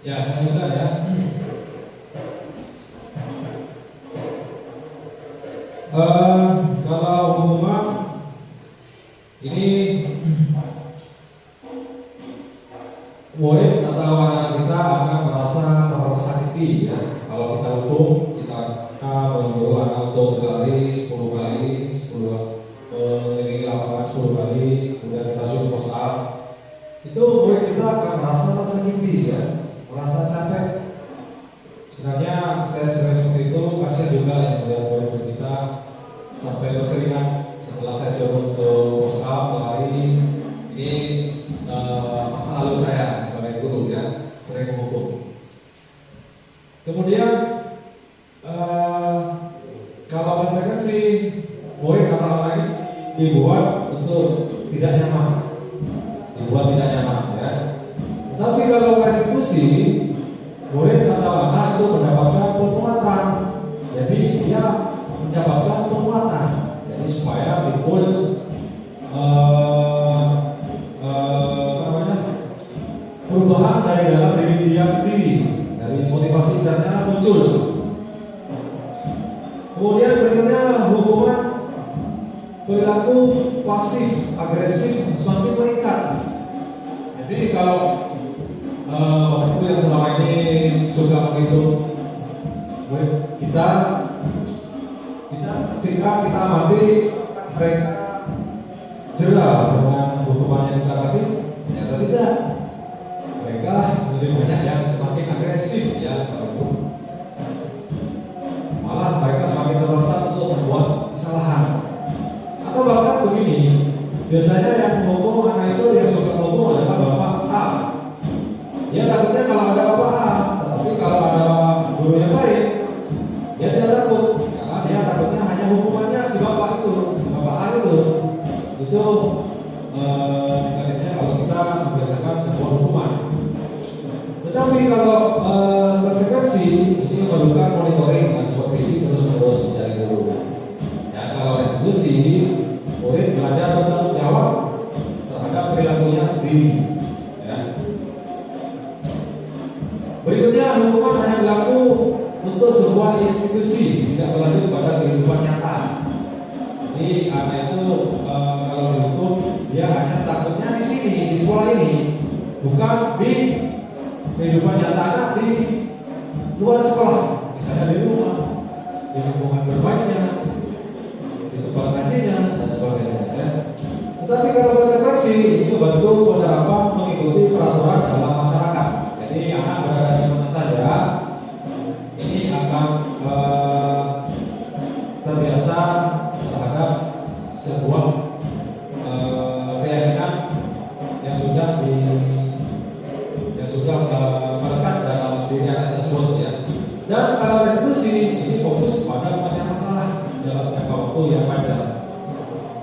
Ya, saya lanjutkan ya. Kalau hukuman ini murid atau anak kita akan merasa tersakiti ya. Kalau kita hukum, kita menyuruh anak untuk berlari 10 kali, 10 keliling lapangan 10 kali, kemudian kita suruh push up. Itu murid kita akan merasa tersakiti ya, merasa capek. Sebenarnya saya sering seperti itu, kasihan juga ya melihat murid kita sampai berkeringat setelah saya suruh untuk push up, berlari. Ini masa lalu saya sebagai guru ya, sering menghukum. Kemudian kalau konsekuensi murid atau anak ini dibuat untuk tidak nyaman, ya. Tapi kalau restitusi, murid atau anak itu mendapatkan penguatan, jadi dia mendapatkan penguatan, jadi supaya timbul perubahan dari dalam diri dia sendiri, dari motivasi internalnya muncul. Kemudian berikutnya hukuman perilaku pasif agresif semakin meningkat. Jadi kalau waktu yang selama ini suka begitu kita jika kita amati mereka jerah dengan hukuman yang kita kasih, ternyata tidak. Mereka lebih banyak yang semakin agresif ya, malah mereka semakin tertantang untuk membuat kesalahan. Atau bahkan begini, biasanya yang menghukum anak itu yang suka menghukum adalah bapak A. Dia takutnya kalau ada bapak A, tetapi kalau ada guru yang baik, dia tidak takut, karena dia takutnya hanya hukumannya si bapak itu, si bapak A itu negatifnya kalau kita membiasakan sebuah hukuman. Tetapi kalau konsekuensi ini memerlukan monitoring dan supervisi terus-menerus dari guru. Ya, kalau restitusi, murid belajar bertanggung jawab terhadap perilakunya sendiri. Ya. Berikutnya, hukuman hanya berlaku untuk sebuah institusi, tidak berlanjut pada kehidupan nyata. Jadi anak itu kalau dihukum, dia hanya takutnya di sini, di sekolah ini, bukan di kehidupan nyata anak di luar sekolah, misalnya di rumah, di lingkungan bermainnya, di tempat ngajinya dan sebagainya. Ya. Tetapi kalau konsekuensi ini membantu penerapan mengikuti peraturan dalam masyarakat. Jadi anak berada di mana saja, ini akan terbiasa terhadap sebuah keyakinan yang sudah melekat dalam diri anak tersebut ya. Dan kalau restitusi ini fokus pada banyak masalah dalam jangka waktu yang panjang.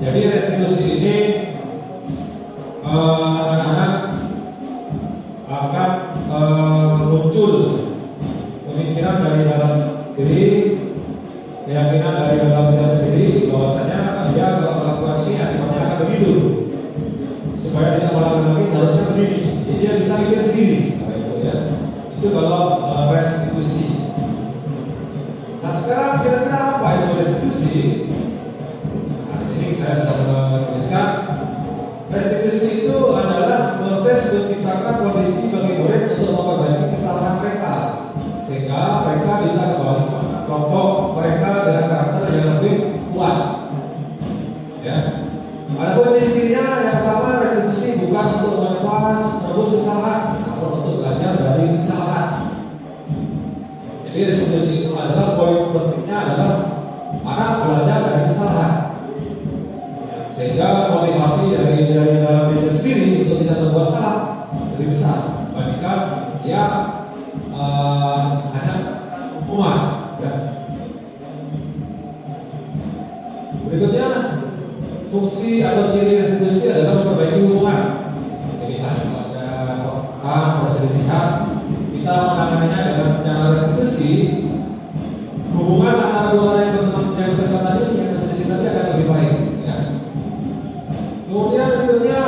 Jadi restitusi ini anak-anak akan muncul pemikiran dari dalam diri, keyakinan dari dalam diri sendiri bahwasanya dia kalau melakukan ini akibatnya akan begitu. Supaya tidak melakukan lagi seharusnya begini. Jadi dia bisa mikir sendiri. Ya. Itu kalau restitusi. Nah sekarang kira-kira apa itu restitusi? Nah di sini saya sudah menuliskan restitusi itu adalah proses menciptakan kondisi bagi murid untuk memperbaiki kesalahan mereka sehingga mereka bisa kembali pada kelompok mereka dengan karakter yang lebih kuat. Ya. Ada ciri-cirinya. Yang pertama, restitusi bukan untuk menebus kesalahan, namun untuk belajar dari kesalahan. Jadi restitusi itu adalah poin pentingnya adalah anak belajar dari kesalahan, sehingga motivasi dari dalam diri sendiri untuk tidak membuat salah lebih besar dibandingkan dia hanya hukuman. Ya. Berikutnya, fungsi atau ciri restitusi adalah memperbaiki hubungan. Jadi misalnya ada perselisihan, kita menanganinya dengan cara restitusi. Hubungan antara dua orang yang berdekat tadi, yang berselisih tadi akan lebih baik. Ya. Kemudian berikutnya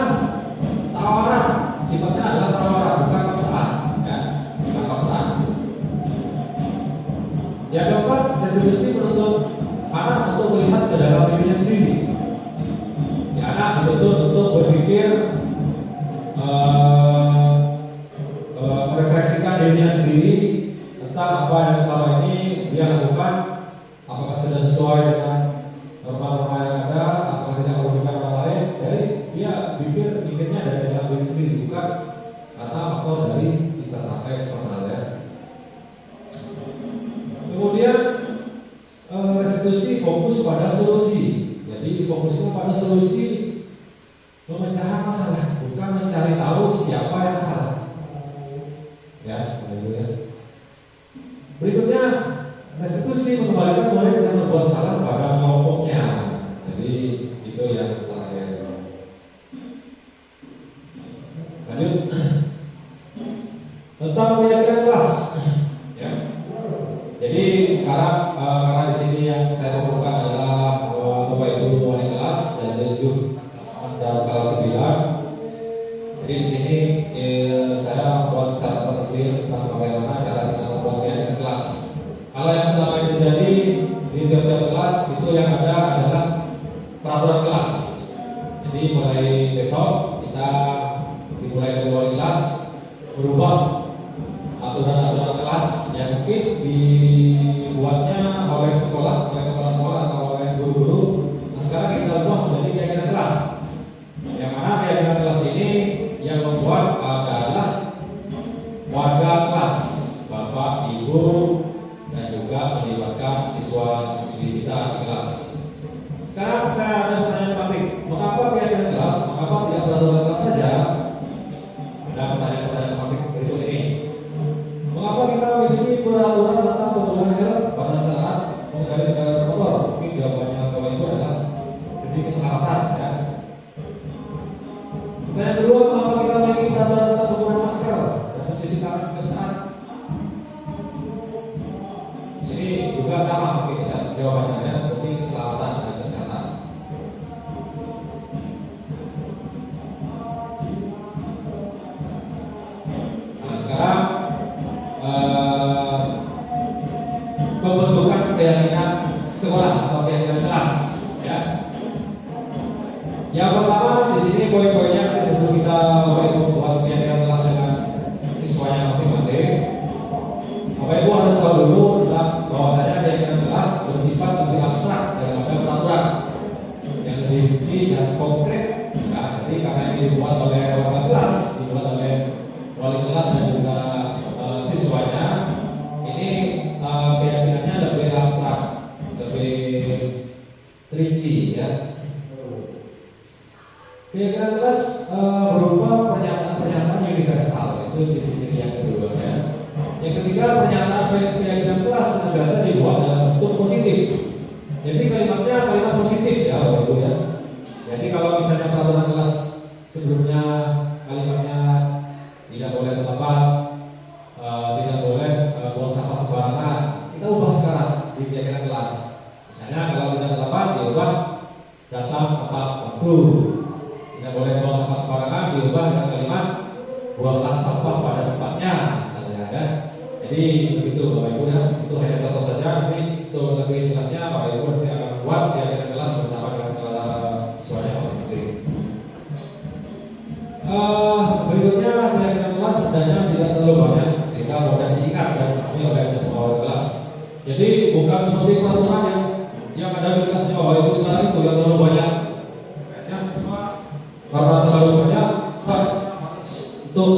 tawaran, sifatnya adalah tawaran bukan paksaan. Ya. Kalau merefleksikan dirinya sendiri tentang apa yang selama ini dia lakukan, apakah sudah sesuai dengan norma-norma yang ada, apakah tidak merugikan orang lain. Jadi dia pikirnya dari dalam diri sendiri, bukan karena faktor dari internal eksternal ya. Kemudian restitusi fokus pada solusi. Jadi fokusnya pada solusi, memecahkan masalah, bukan mencari tahu siapa yang salah. Ya, begitu ya. Berikutnya, restitusi mengembalikan murid yang membuat salah pada kelompoknya. Jadi itu yang terakhir. Lanjut tentang keyakinan kelas. Ya. Jadi sekarang karena di sini yang saya kumpulkan adalah Bapak Ibu wali kelas dan 7 dan kelas 9. Jadi di sini saya membuat catatan kecil tentang bagaimana cara kita membuat keyakinan kelas. Kalau yang selama ini terjadi di tiap-tiap kelas itu yang ada adalah peraturan kelas. Jadi mulai besok kita dimulai dari wali kelas berubah aturan-aturan kelas yang mungkin dibuatnya oleh sekolah, oleh kepala sekolah atau oleh guru-guru. Nah sekarang kita ubah menjadi keyakinan kelas. Yang mana keyakinan kelas ini yang membuat adalah warga kelas, bapak, ibu, dan juga melibatkan siswa-siswi kita di kelas. Sekarang saya ada pertanyaan praktik. Mengapa keyakinan kelas? Mengapa tidak peraturan kelas saja? Ada pertanyaan-pertanyaan praktik berikut ini. Mengapa kita memiliki peraturan tentang penggunaan helm pada saat mengendari kendaraan motor? Mungkin jawabannya Bapak Ibu adalah demi keselamatan ya. Pertanyaan kedua, mengapa kita memiliki peraturan tentang penggunaan masker dan mencuci tangan setiap saat? Di sini juga sama mungkin jawabannya ya, demi keselamatan dan kesehatan. Nah sekarang pembentukan keyakinan sekolah atau keyakinan kelas ya. Yang pertama di sini poin-poinnya sebelum kita buat keyakinan kelas dengan siswanya masing-masing. Bapak Ibu harus tahu dulu tentang bahwasanya keyakinan kelas bersifat lebih abstrak daripada peraturan yang lebih rinci dan konkret. Nah, jadi karena ini dibuat oleh warga kelas, dibuat oleh wali kelas dan juga siswanya, ini keyakinannya lebih abstrak, lebih rinci ya. Keyakinan kelas berupa pernyataan-pernyataan universal, itu ciri-ciri yang kedua ya. Yang ketiga, pernyataan keyakinan kelas senantiasa dibuat dalam bentuk positif. Jadi kalimatnya kalimat positif ya Bapak Ibu ya. Jadi kalau misalnya peraturan kelas sebelumnya kalimatnya tidak boleh terlambat, tidak boleh buang sampah sembarangan, kita ubah sekarang di keyakinan kelas. Misalnya kalau tidak terlambat diubah datang tepat waktu. Tidak boleh buang sampah sembarangan diubah dengan kalimat buanglah sampah pada tempatnya misalnya ya. Jadi begitu Bapak Ibu ya. Itu hanya contoh saja. Nanti untuk lebih jelasnya Bapak Ibu nanti akan buat keyakinan kelas bersama dengan siswanya masing-masing. Berikutnya keyakinan kelas sebenarnya tidak terlalu banyak sehingga mudah diingat dan dipahami oleh semua orang kelas. Jadi bukan seperti peraturan yang ada di kelasnya Bapak Ibu sekarang itu yang terlalu banyak. Ya, karena terlalu banyak untuk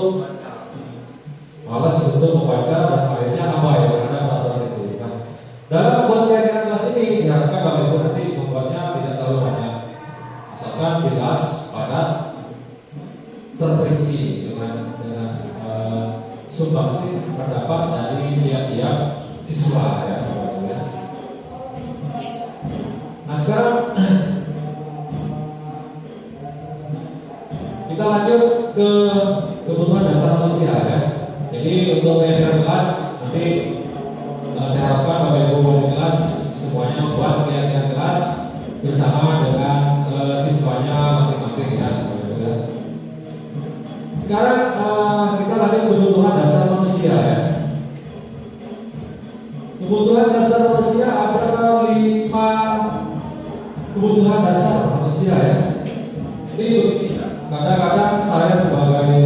malas untuk membaca dan akhirnya abai terhadap peraturan itu. Nah, dalam membuat keyakinan kelas ini diharapkan Bapak Ibu nanti membuatnya tidak terlalu banyak, asalkan jelas, padat, terperinci dengan sumbangsi pendapat dari tiap-tiap siswa ya. Nah sekarang kita lanjut ke kebutuhan dasar manusia ya. Jadi untuk keyakinan kelas nanti saya harapkan Bapak Ibu wali kelas semuanya buat keyakinan kelas bersama dengan siswanya masing-masing ya. Sekarang kita lanjut kebutuhan dasar manusia ya. Kebutuhan dasar manusia ada 5 kebutuhan dasar manusia ya. Jadi kadang-kadang saya sebagai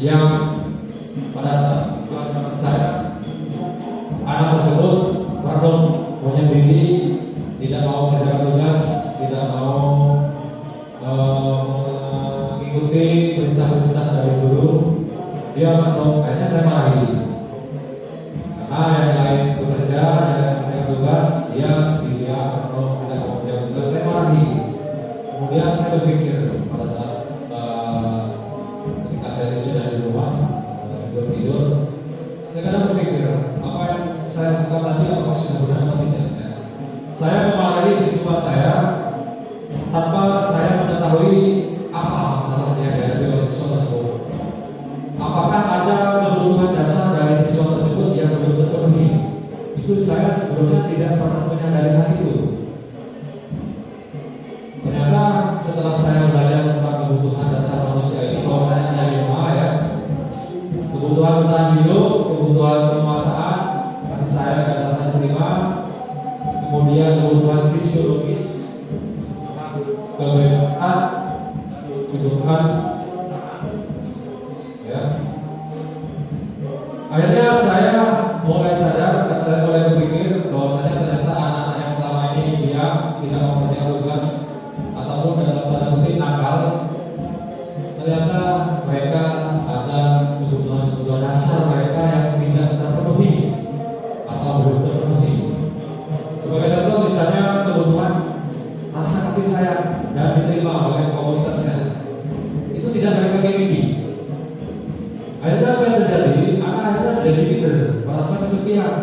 yang pada saat saya anak tersebut random menyendiri, tidak mau mengerjakan tugas, tidak mau mengikuti perintah-perintah dari guru, dia random. Akhirnya saya marahi karena yang lain bekerja, yang lain mengerjakan tugas, dia sendirian random tidak mau mengerjakan tugas. Saya marahi. Kemudian saya berpikir pada saat ketika saya sudah di rumah sebelum tidur, saya kadang berpikir apa yang saya lakukan tadi apakah sudah benar atau tidak. Saya memarahi siswa saya tanpa saya mengetahui apa masalah yang dihadapi oleh siswa tersebut. Apakah ada kebutuhan dasar dari siswa tersebut yang belum terpenuhi? Itu saya sebelumnya tidak pernah menyadari hal itu. Ternyata setelah saya belajar tentang kebutuhan dasar manusia ini, bahwa saya ada 5 ya, kebutuhan bertahan hidup, kebutuhan penguasaan, kasih sayang dan rasa terima, kemudian kebutuhan fisiologis, kebebasan, kebutuhan, ya. Akhirnya saya mulai sadar dan saya mulai berpikir bahwasanya ternyata anak-anak yang selama ini dia tidak mau mengerjakan tugas ataupun dalam tanda kutip nakal, ternyata mereka ada kebutuhan dasar mereka yang tidak terpenuhi atau belum terpenuhi. Sebagai contoh misalnya kebutuhan rasa kasih sayang dan diterima oleh komunitasnya, itu tidak mereka miliki. Akhirnya apa yang terjadi? Anak akhirnya menjadi minder, merasa kesepian,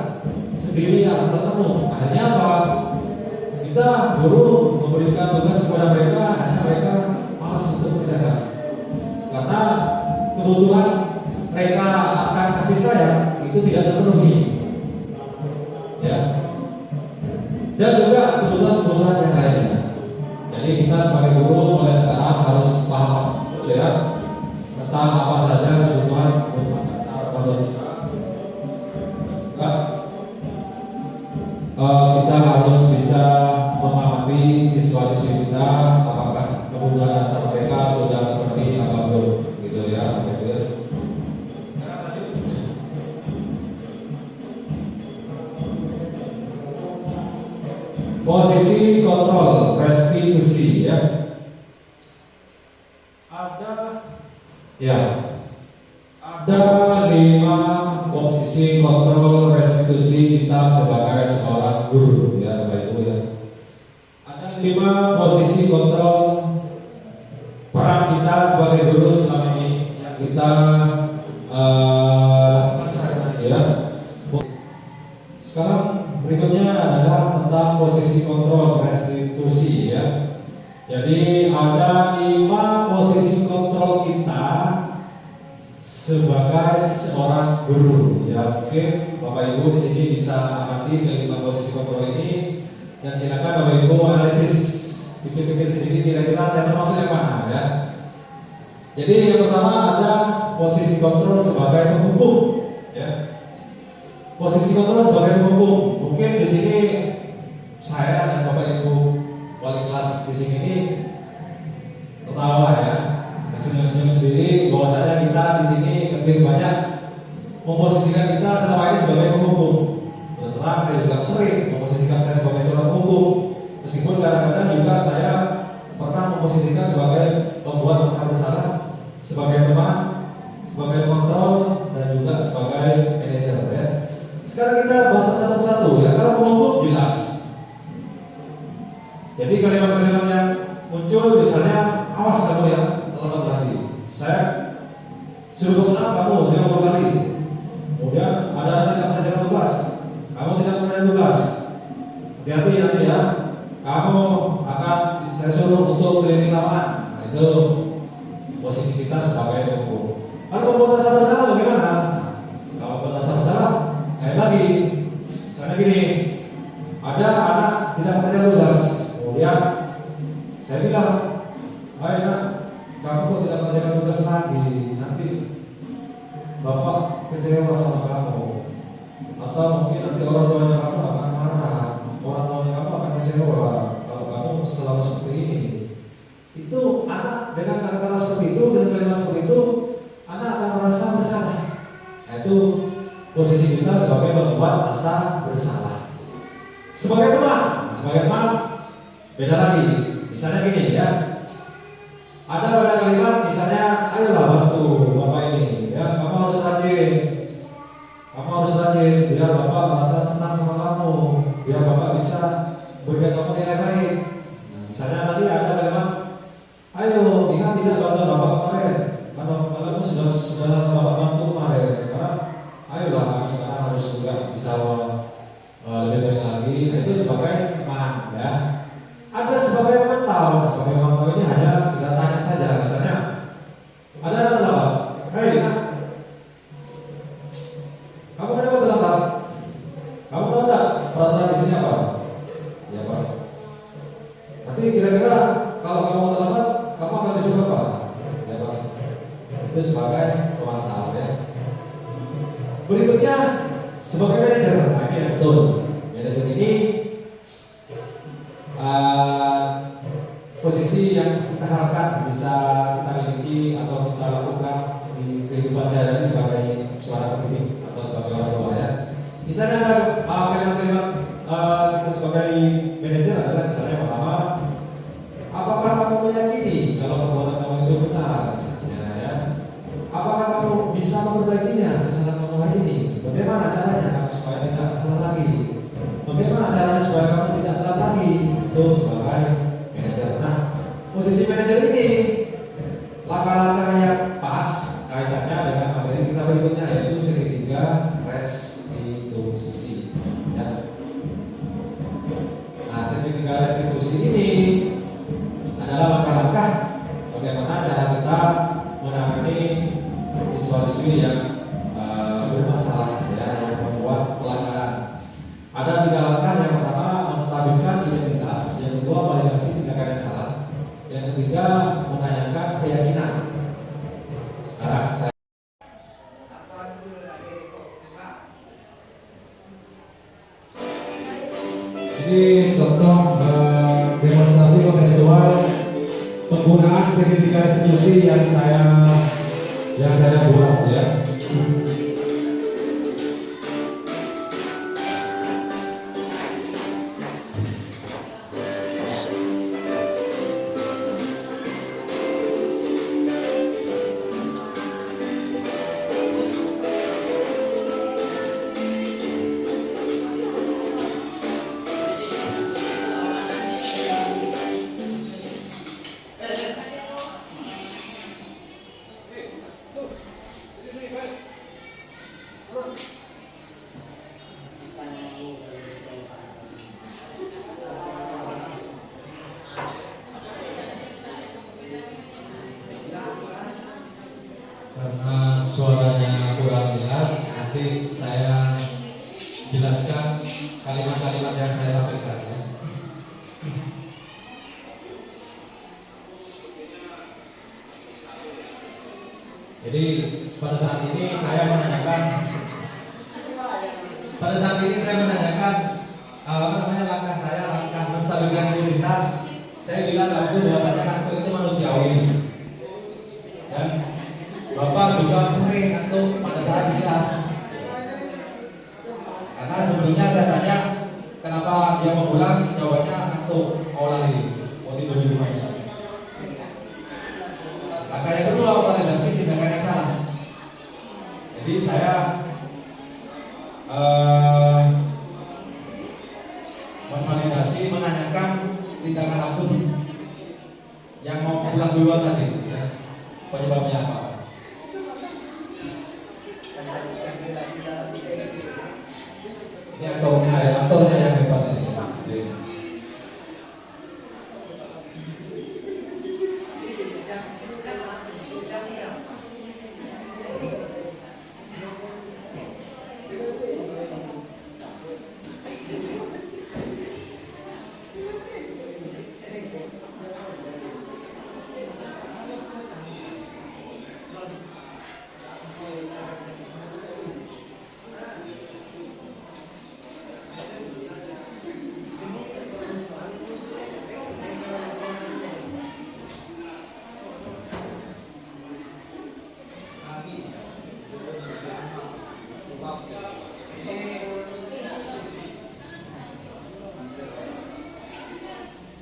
sendirian, tertekan. Akhirnya apa? Kita guru memberikan tugas kepada mereka, akhirnya mereka malas untuk mengerjakan karena kebutuhan mereka akan kasih sayang itu tidak terpenuhi, ya. Dan juga kebutuhan yang lainnya. Jadi kita sebagai guru mulai sekarang harus paham ya tentang apa saja kebutuhan dasar manusia. Kita harus bisa memahami siswa-siswi kita apakah kebutuhan dasar mereka sudah terpenuhi apa belum, gitu ya. Posisi kontrol restitusi ya. Ada 5 posisi kontrol restitusi kita sebagai seorang guru ya, Bapak Ibu ya. Ada 5 posisi kontrol peran kita sebagai guru selama ini yang kita lakukan sehari-hari ya. Sekarang berikutnya adalah tentang posisi kontrol restitusi ya. Jadi ada 5 posisi kontrol kita sebagai seorang guru ya. Mungkin Bapak Ibu di sini bisa amati ke 5 posisi kontrol ini dan silakan Bapak Ibu analisis, pikir-pikir sedikit kira-kira saya termasuk yang mana ya. Jadi yang pertama ada posisi kontrol sebagai penghukum ya. Posisi kontrol sebagai penghukum. Mungkin di sini saya dan Bapak Ibu wali kelas di sini ini tertawa ya, senyum-senyum sendiri bahwasanya kita di sini lebih banyak memposisikan kita selama ini sebagai penghukum. Terus terang saya juga sering memposisikan saya sebagai seorang penghukum, meskipun kadang-kadang juga saya pernah memposisikan sebagai pembuat rasa bersalah, sebagai teman, sebagai kontrol dan juga sebagai manajer ya. Sekarang kita bahas satu-satu ya. Kalau penghukum jelas. Jadi kalimat-kalimat yang muncul misalnya, awas kamu ya, terlambat lagi. Saya suruh pesan kamu 50 kali. Kemudian ada anak tidak mengerjakan tugas, kamu tidak mengerjakan tugas. Hati-hati nanti ya, kamu akan saya suruh untuk keliling lapangan. Nah, itu posisi kita sebagai penghukum. Kalau pembuat rasa bersalah bagaimana? Kalau pembuat rasa bersalah, lagi, misalnya gini, ada anak tidak mengerjakan tugas. Kemudian saya bilang, ayo nak, kamu kok tidak mengerjakan tugas lagi, nanti bapak kecewa sama kamu, atau mungkin nanti orang tuanya kamu akan marah, orang tuanya kamu akan kecewa kalau kamu selalu seperti ini. Itu anak dengan kata-kata seperti itu, dengan kalimat seperti itu, anak akan merasa posisi kita sebagai membuat rasa bersalah. Sebagai teman beda lagi. Misalnya gini ya, ada pada kalimat misalnya, ayolah bantu bapak ini, ya kamu harus rajin, biar bapak merasa senang sama kamu, biar bapak bisa berikan kamu nilai baik. Nah, misalnya tadi ada kalimat, ayo ingat tidak bantu bapak kemarin, kalau kamu sudah bapak bantu kemarin, sekarang ayolah kamu sekarang harus juga bisa lebih baik lagi. Itu sebagai teman ya. Ada sebagai pemantau ini hanya sekedar tanya saja. Misalnya ada terlambat, hei kamu kenapa terlambat? Kamu tahu tidak peraturan di sini apa? Ya Pak. Nanti kira-kira kalau kamu terlambat, kamu akan disuruh apa? Ya Pak. Itu sebagai pemantau ya. Berikutnya sebagai manajer, nah ini yang betul. Manajer ini posisi yang kita harapkan bisa kita miliki atau kita lakukan di kehidupan sehari-hari sebagai seorang pendidik atau sebagai orang tua ya. Misalnya ada kalimat-kalimat kita sebagai manajer adalah misalnya yang pertama, apakah kamu meyakini kalau perbuatan kamu itu benar misalnya ya? Apakah kamu bisa memperbaikinya kesalahan kamu hari ini? Bagaimana caranya kamu supaya tidak telat lagi? Bagaimana caranya supaya kamu tidak telat lagi? Itu sebagai manajer. Nah, posisi manajer ini langkah-langkah yang pas kaitannya dengan materi kita berikutnya, yaitu segitiga restitusi ya. Nah, segitiga restitusi ini adalah langkah-langkah bagaimana cara kita menangani siswa-siswi yang bermasalah ya, yang membuat pelanggaran. Ada 3 langkah. Yang pertama, menstabilkan identitas. Yang kedua, validasi tindakan yang salah. Yang ketiga, menanyakan keyakinan. Sekarang saya ini contoh demonstrasi kontekstual penggunaan segitiga restitusi yang saya buat ya. Karena suaranya kurang jelas, nanti saya jelaskan kalimat-kalimat yang saya tampilkan ya. Jadi pada saat ini saya menanyakan langkah saya, langkah menstabilkan identitas. Saya bilang waktu bahwasanya ngantuk itu manusiawi. Dan Bapak juga sering ngantuk pada saat di kelas. Karena sebelumnya saya tanya kenapa dia mau pulang, jawabannya ngantuk, mau lari, mau tidur di rumah. Langkah yang kedua, validasi tindakan yang salah. Jadi saya memvalidasi, menanyakan tindakan akun yang mau pulang duluan tadi ya. Penyebabnya apa? Ini aktornya yang hebat ini.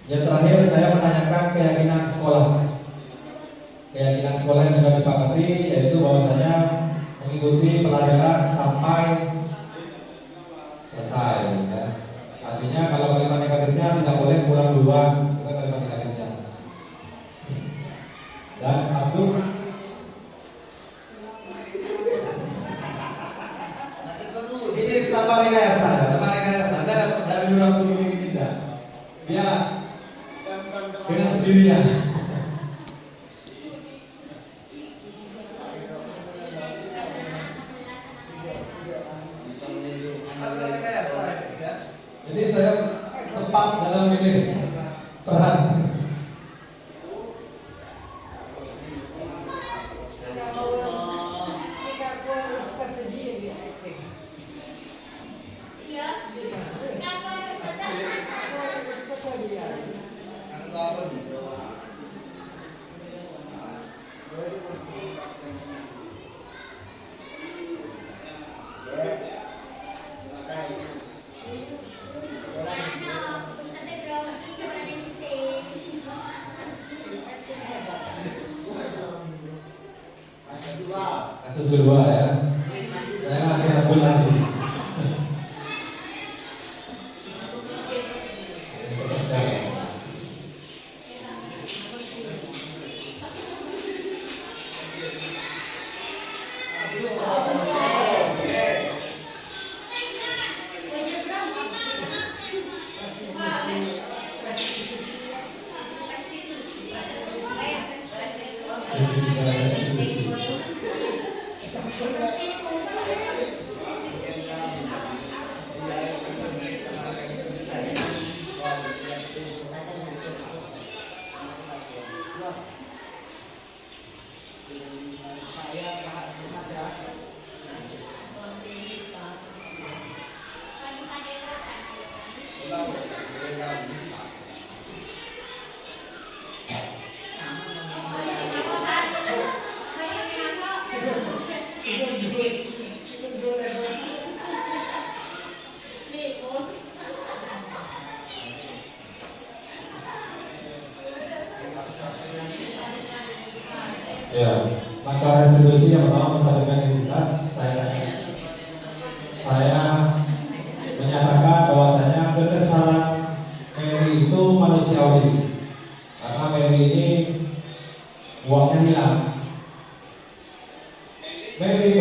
Yang terakhir saya menanyakan keyakinan sekolah. Keyakinan sekolah yang sudah disepakati yaitu bahwasanya mengikuti pelajaran sampai selesai. Ya. Artinya kalau kalimat negatifnya tidak boleh kurang duluan, itu kalimat negatifnya. Dan Abdul ini tanpa rekayasa, saya dari beberapa guru ini tidak. Dia dengan sendirinya. Jadi saya tepat dalam ini peran. Kasus kedua ya, saya nggak kira bulan. Ya, langkah restitusi yang pertama menstabilkan identitas. Saya menyatakan bahwasanya kekesalan Mary itu manusiawi, karena Mary ini uangnya hilang. Mary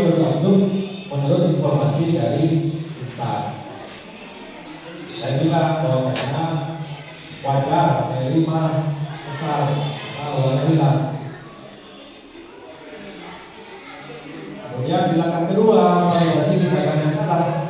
menurut informasi dari Intan. Saya bilang bahwasanya wajar Mary marah, kesal karena uangnya hilang. Kemudian di langkah kedua, validasi tindakan yang salah.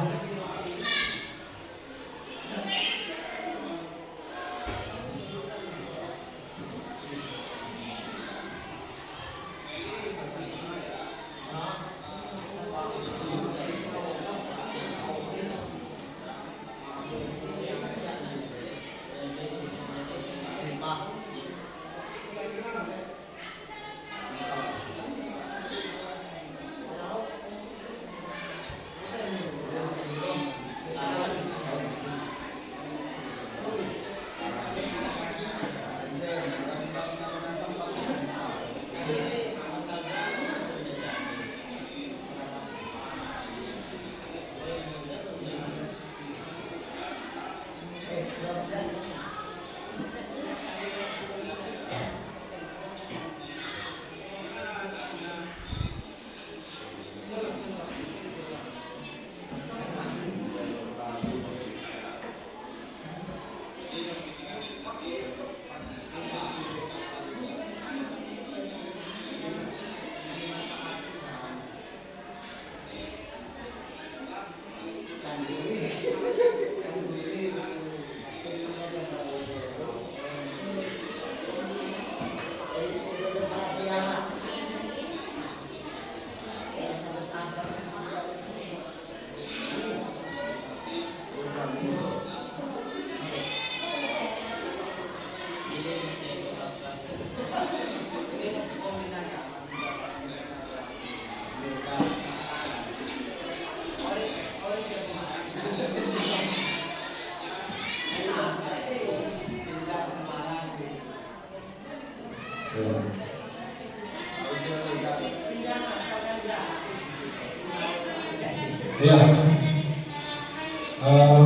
Ya,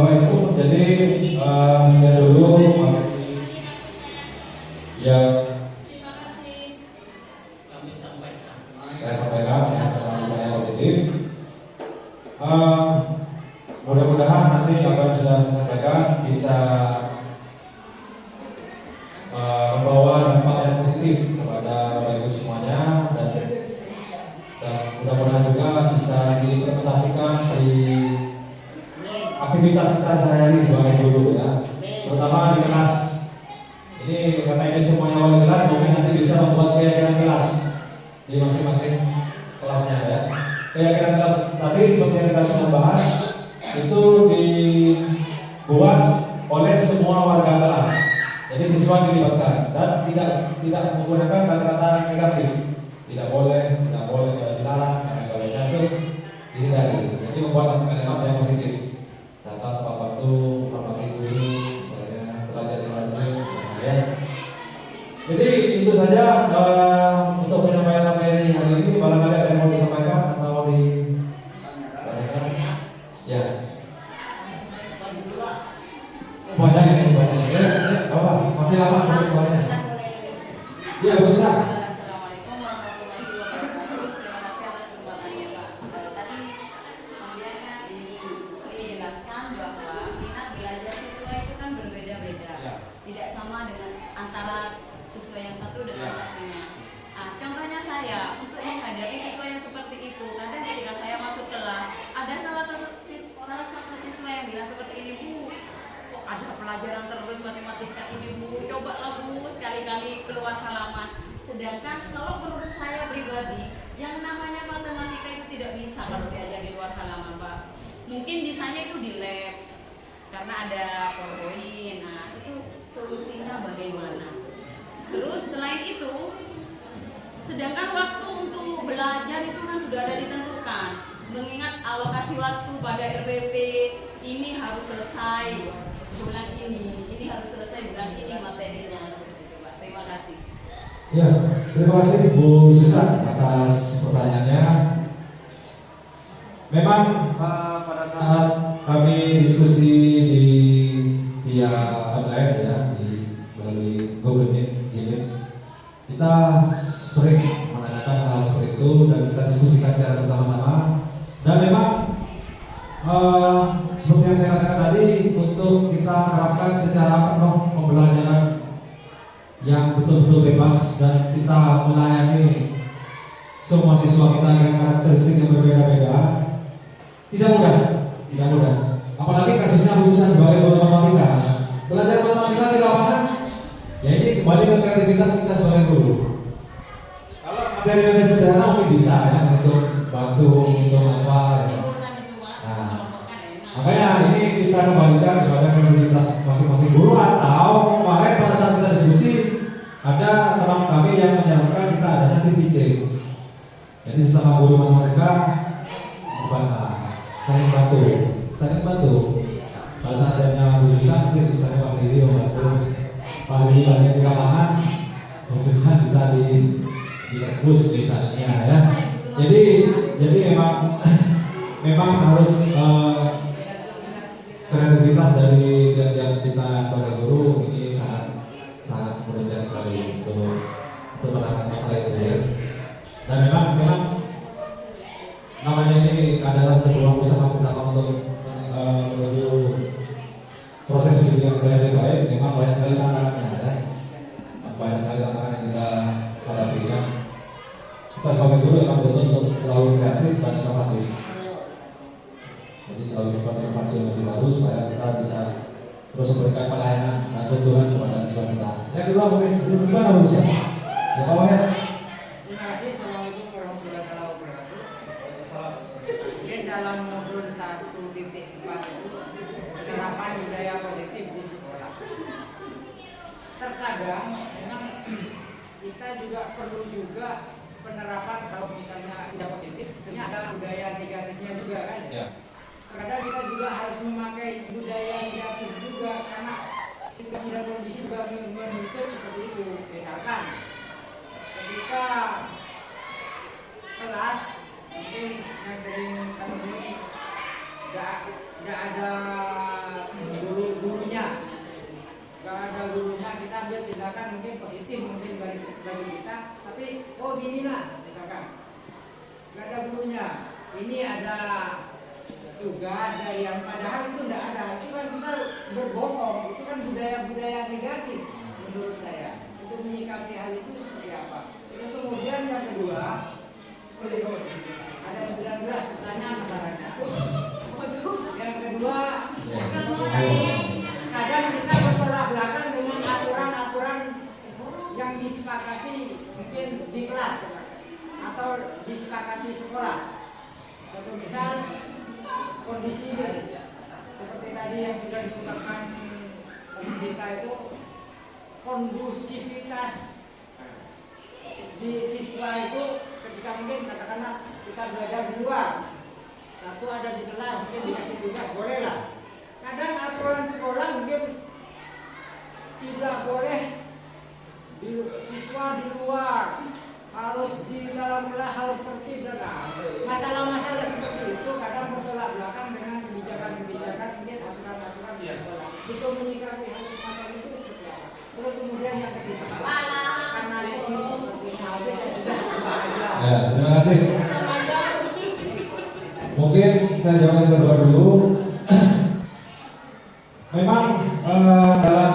itu jadi saya dulu yang saya sampaikan ya tentang yang positif. Mudah-mudahan nanti apa yang sudah saya sampaikan bisa membawa dampak yang positif kepada Bapak Ibu semuanya dan mudah-mudahan juga bisa diimplementasikan di aktivitas kita sehari-hari sebagai guru ya, terutama di kelas. Ini karena ini semuanya wali kelas, mungkin nanti bisa membuat keyakinan kelas di masing-masing kelasnya ya. Keyakinan kelas tadi seperti yang kita sudah bahas itu dibuat oleh semua warga kelas. Jadi siswa dilibatkan dan tidak menggunakan kata-kata negatif. Tidak boleh, dilarang dan sebagainya itu dihindari. Jadi membuat kalimat yang positif. Datang tepat waktu, hormati guru, misalnya belajar yang rajin, misalnya ya. Jadi itu saja untuk penyampaian materi hari ini. Barangkali ada yang mau disampaikan atau mau ditanyakan? Ya. Banyak ini, banyak. Ya, apa? Masih lama untuk banyak. Ya, susah. Assalamualaikum warahmatullahi wabarakatuh. Terima kasih atas kesempatannya, Pak. Tadi pembiarnya dijelaskan bahwa minat belajar siswa itu kan berbeda-beda. Tidak sama dengan antara siswa yang satu dengan satunya. Contohnya saya, untuk menghadapi siswa yang seperti itu, kadang ketika saya masuk kelas, ada salah satu siswa yang bilang seperti ini, Bu, kok ada pelajaran terus matematika ini, Bu, cobalah Bu sekali-kali keluar halaman. Sedangkan kalau menurut saya pribadi, yang namanya matematika itu tidak bisa kalau diajar di luar halaman, Pak. Mungkin bisanya itu di lab, karena ada PowerPoint. Nah, itu solusinya bagaimana? Terus selain itu, sedangkan waktu untuk belajar itu kan sudah ada ditentukan. Mengingat alokasi waktu pada RPP ini harus selesai bulan ini harus selesai bulan ini materinya, seperti itu, Pak. Terima kasih. Ya, terima kasih Bu Susan atas pertanyaannya. Memang pada saat kami diskusi di via online ya, melalui Google Meet, kita sering menanyakan hal seperti itu dan kita diskusikan secara bersama-sama. Dan memang seperti yang saya katakan tadi, untuk kita menerapkan secara penuh pembelajaran yang betul-betul bebas dan kita melayani semua siswa kita dengan karakteristik yang berbeda-beda, tidak mudah. Apalagi kasusnya khususnya sebagai guru matematika. Belajar matematika di lapangan, ya ini kembali ke kreativitas kita sebagai guru. Kalau materi-materi sederhana mungkin bisa ya, untuk bantu, untuk apa ya. Nah, makanya ini kita kembalikan kepada kreativitas masing-masing guru. Atau kemarin pada saat kita diskusi, ada teman kami yang menyarankan kita adanya TPJ. Jadi sesama guru matematika saling bantu. Pada saat adanya khususan, mungkin misalnya Pak Didi membantu, Pak Didi banyak di lapangan, khususnya bisa di ekspos misalnya ya. Jadi memang harus kreativitas dari kita sebagai guru ini sangat menunjang sekali untuk menangani masalah itu ya. Dan memang namanya ini adalah sebuah usaha bersama untuk menuju proses pendidikan kita yang lebih baik. Memang banyak sekali tantangannya ya. Banyak sekali tantangan yang kita hadapi kan. Kita sebagai guru memang betul untuk selalu kreatif dan inovatif. Jadi selalu inovasi baru supaya kita bisa terus memberikan pelayanan dan tuntunan kepada siswa kita. Yang kedua mungkin gimana Bu Susan? Ya Pak Wahid. Terima kasih. Assalamualaikum warahmatullahi wabarakatuh. Mungkin dalam modul 1.4 itu penerapan budaya positif di sekolah. Terkadang memang kita juga perlu penerapan kalau misalnya tidak positif, tentunya ada budaya negatifnya juga kan? Ya. Kadang kita juga harus memakai budaya negatif juga karena situasi dan kondisi juga menuntut seperti itu. Misalkan ketika kelas mungkin yang sering temui nggak ada gurunya, kita ambil tindakan mungkin positif mungkin bagi kita, tapi oh gini lah misalkan nggak ada gurunya, ini ada tugas dari yang padahal itu nggak ada, itu kan kita berbohong, itu kan budaya negatif menurut saya. Untuk menyikapi hal itu seperti apa? Terus kemudian yang kedua, ada 19 pertanyaan masalahnya. Yang kedua, kadang kita bertolak belakang dengan aturan-aturan yang disepakati mungkin di kelas atau disepakati sekolah. Satu misal kondisi seperti tadi yang sudah diungkapkan pemerintah itu, kondusivitas di siswa itu ketika mungkin katakanlah kita belajar di luar, satu ada di kelas mungkin dikasih tugas boleh lah. Kadang aturan sekolah mungkin tidak boleh siswa di luar, harus di dalam kelas harus tertib dan masalah-masalah seperti itu kadang bertolak belakang dengan kebijakan-kebijakan mungkin aturan-aturan di sekolah. Itu menyikapi hal semacam itu seperti apa? Terus kemudian yang ketiga, karena ini habis saya sudah berbahaya. Ya, terima kasih. Mungkin saya jawab yang kedua dulu. Memang dalam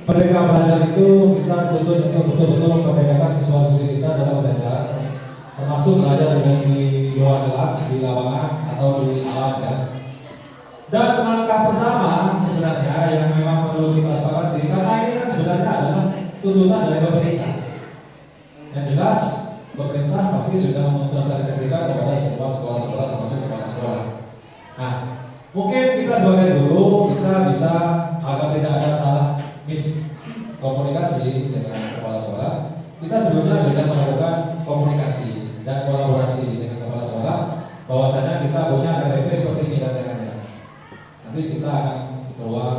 Merdeka Belajar itu kita betul-betul memerdekakan siswa-siswi kita dalam belajar, termasuk belajar dengan di luar kelas, di lapangan atau di alam ya. Dan langkah pertama sebenarnya yang memang perlu kita sepakati, karena ini kan sebenarnya adalah tuntutan dari pemerintah. Yang jelas pemerintah pasti sudah mensosialisasikan kepada semua sekolah-sekolah termasuk kepala sekolah. Nah, mungkin kita sebagai guru kita bisa agar tidak ada salah miskomunikasi dengan kepala sekolah. Kita sebelumnya sudah melakukan komunikasi dan kolaborasi dengan kepala sekolah, bahwasanya kita punya RDP seperti ini rancangannya. Nanti kita akan keluar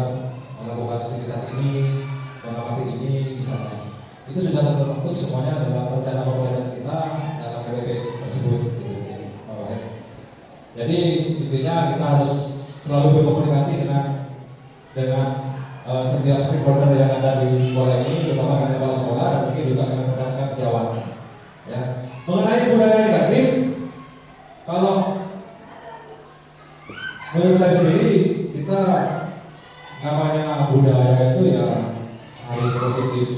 melakukan aktivitas ini, mengamati ini, misalnya. Itu sudah terbentuk semuanya dalam rencana pembelajaran kita dalam RDP tersebut. Jadi intinya kita harus selalu berkomunikasi dengan setiap stakeholder yang ada di sekolah ini, terutama dengan kepala sekolah dan mungkin juga dengan rekan-rekan sejawat. Ya. Mengenai budaya negatif, kalau menurut saya sendiri kita namanya budaya itu ya harus positif.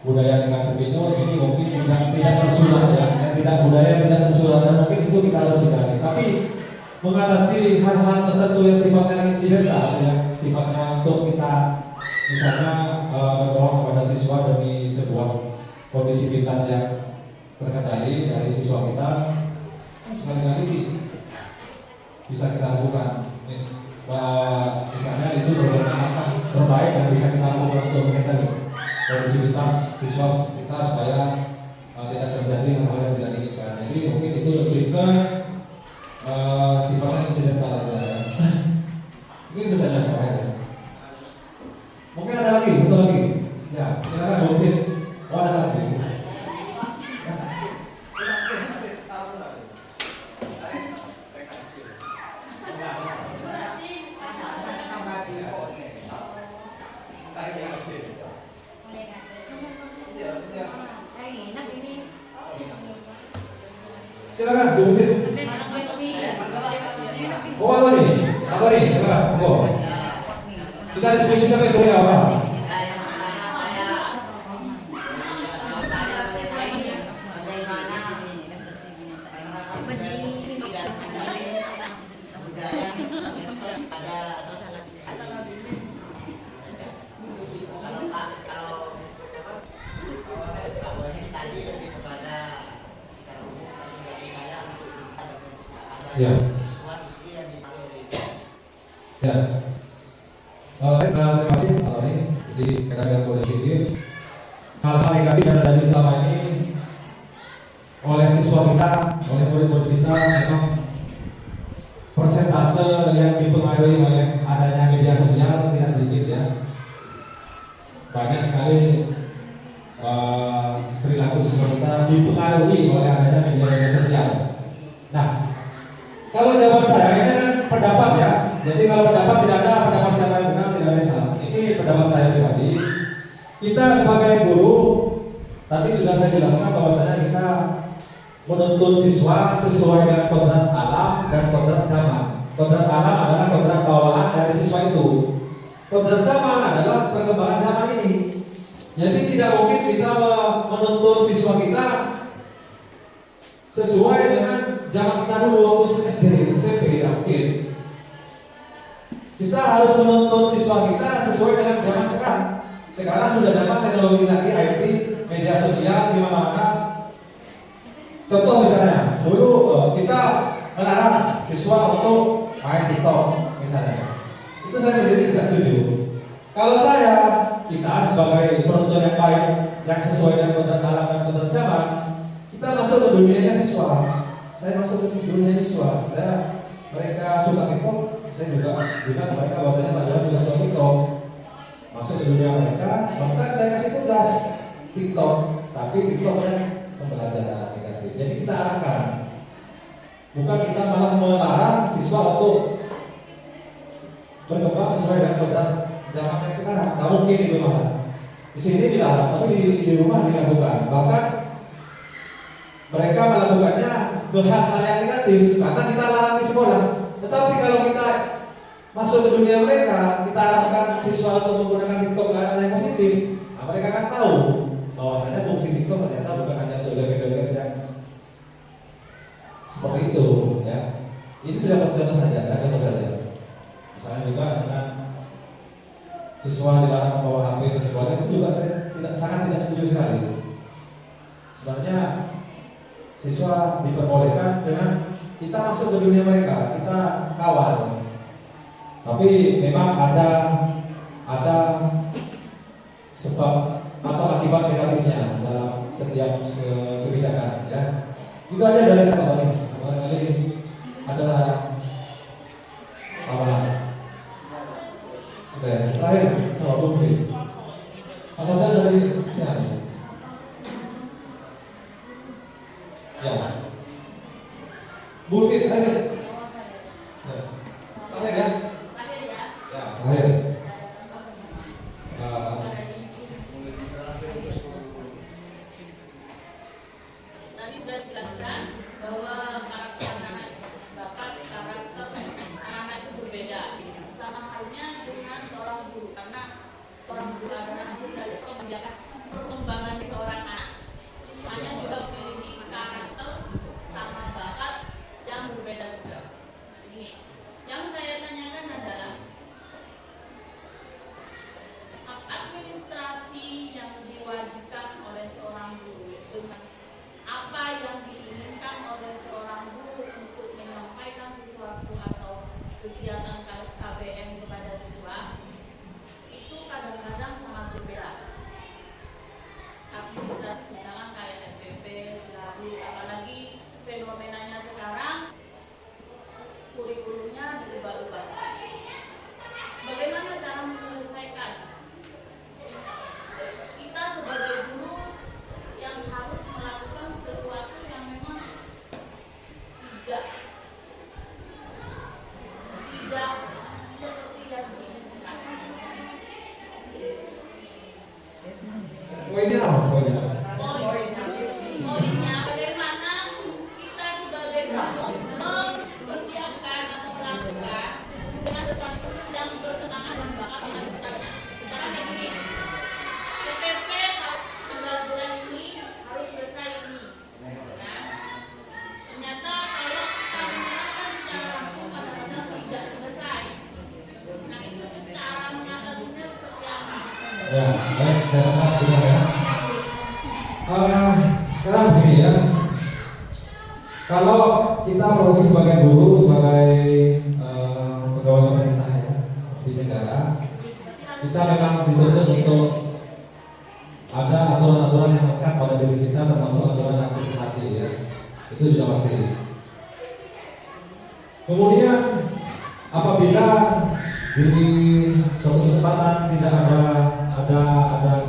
Budaya negatif itu ini mungkin tidak tersurat ya, yang tidak budaya tidak tersurat dan mungkin itu kita harus hindari. Tapi mengatasi hal-hal tertentu yang sifatnya insidental, yang sifatnya untuk kita misalnya mendorong kepada siswa demi sebuah kondisivitas yang terkendali dari siswa kita, sekali-kali bisa kita lakukan. Misalnya itu berbaik dan bisa kita lakukan untuk menghindari kondisivitas siswa kita supaya tidak terjadi hal-hal yang tidak diinginkan. Jadi mungkin itu lebih ke sifatnya insidental aja ya. Mungkin itu saja Pak ya. Mungkin ada lagi, betul lagi. Ya, silakan mungkin. Oh ada lagi. Silakan mungkin. Oh ini, silakan. Oh. Kita diskusi sampai sore apa? Ya. Ya. Terima kasih Pak Tony. Jadi kita positif. Hal-hal negatif yang terjadi selama ini oleh siswa kita, oleh murid-murid kita, memang persentase yang dipengaruhi oleh adanya media sosial tidak sedikit ya. Banyak sekali perilaku siswa kita dipengaruhi oleh adanya media sosial. Nah, kalau jawaban saya ini pendapat ya. Jadi kalau pendapat tidak ada pendapat siapa yang benar, tidak ada yang salah. Ini pendapat saya pribadi. Kita sebagai guru tadi sudah saya jelaskan bahwasanya kita menuntut siswa sesuai dengan kodrat alam dan kodrat zaman. Kodrat alam adalah kodrat bawaan dari siswa itu. Kodrat zaman adalah perkembangan zaman ini. Jadi tidak mungkin kita menuntut siswa kita sesuai dengan zaman kita dulu waktu SD, SMP, tidak mungkin. Kita harus menuntut siswa kita sesuai dengan zaman sekarang. Sekarang sudah zaman teknologi lagi, IT, media sosial di mana-mana. Contoh misalnya, dulu kita melarang siswa untuk main TikTok misalnya. Itu saya sendiri tidak setuju. Kalau kita sebagai penuntut yang baik, yang sesuai dengan kodrat alam dan kodrat zaman, kita masuk ke dunianya siswa. Saya masuk ke dunia siswa. Mereka suka TikTok, saya juga bilang mereka bahwasanya padahal juga suka TikTok. Masuk ke dunia mereka, bahkan saya kasih tugas TikTok, tapi TikTok yang pembelajaran negatif. Jadi kita arahkan, bukan kita malah melarang siswa untuk berkembang sesuai dengan kodrat zaman yang sekarang. Tidak mungkin itu malah. Di sini dilarang, tapi di rumah dilakukan. Bahkan mereka melakukannya ke hal-hal yang negatif karena kita larang di sekolah. Tetapi kalau kita masuk ke dunia mereka, kita arahkan siswa untuk menggunakan TikTok ke arah yang positif, nah, mereka akan tahu bahwasanya fungsi TikTok ternyata bukan hanya untuk joget-joget yang seperti itu, ya. Ini sudah contoh saja. Misalnya juga dengan siswa dilarang membawa HP ke sekolah, itu juga saya sangat tidak setuju sekali. Sebenarnya siswa diperbolehkan dengan kita masuk ke dunia mereka, kita kawal. Tapi memang ada sebab atau akibat negatifnya dalam setiap kebijakan, ya. Itu aja dari saya tadi. Barangkali ada tambahan. Sudah terakhir soal Bukti. Asalnya dari sini. Ya. Bukti terakhir. Terakhir ya. Ya, terakhir. Tadi sudah dijelaskan bahwa karakter anak bakat karakter anak itu berbeda, sama halnya dengan seorang guru, karena seorang guru adalah hasil dari kebijakan perkembangan seorang anak. Hanya juga memiliki karakter sama bakat yang berbeda juga. Ini yang saya tanyakan adalah administrasi yang diwajibkan oleh seorang guru dengan apa yang diinginkan oleh seorang guru untuk menyampaikan sesuatu atau kegiatan KBM kepada siswa itu kadang-kadang sangat berbeda. Administrasi misalnya kayak FPP, silabus, apalagi fenomenanya sekarang kurikulumnya berubah-ubah. Bagaimana cara menyelesaikan? Kita sebagai guru yang harus melakukan sesuatu yang memang tidak seperti yang diinginkan. Poinnya apa poinnya? Poinnya bagaimana kita sebagai guru mempersiapkan atau melakukan dengan sesuatu yang bertentangan dengan bakat dan besarnya. Misalnya kayak gini, PPP tanggal bulan ini harus selesai ini. Nah, ternyata kalau kita menerapkan secara langsung kadang-kadang tidak selesai. Nah, itu cara mengatasinya seperti apa? Ya, baik, saya tetap juga ya. Sekarang begini ya. Kalau kita profesi sebagai guru, sebagai pegawai pemerintah ya, di negara, kita memang dituntut untuk ada aturan-aturan yang melekat pada diri kita, termasuk aturan administrasi ya. Itu sudah pasti. Kemudian apabila di suatu kesempatan tidak ada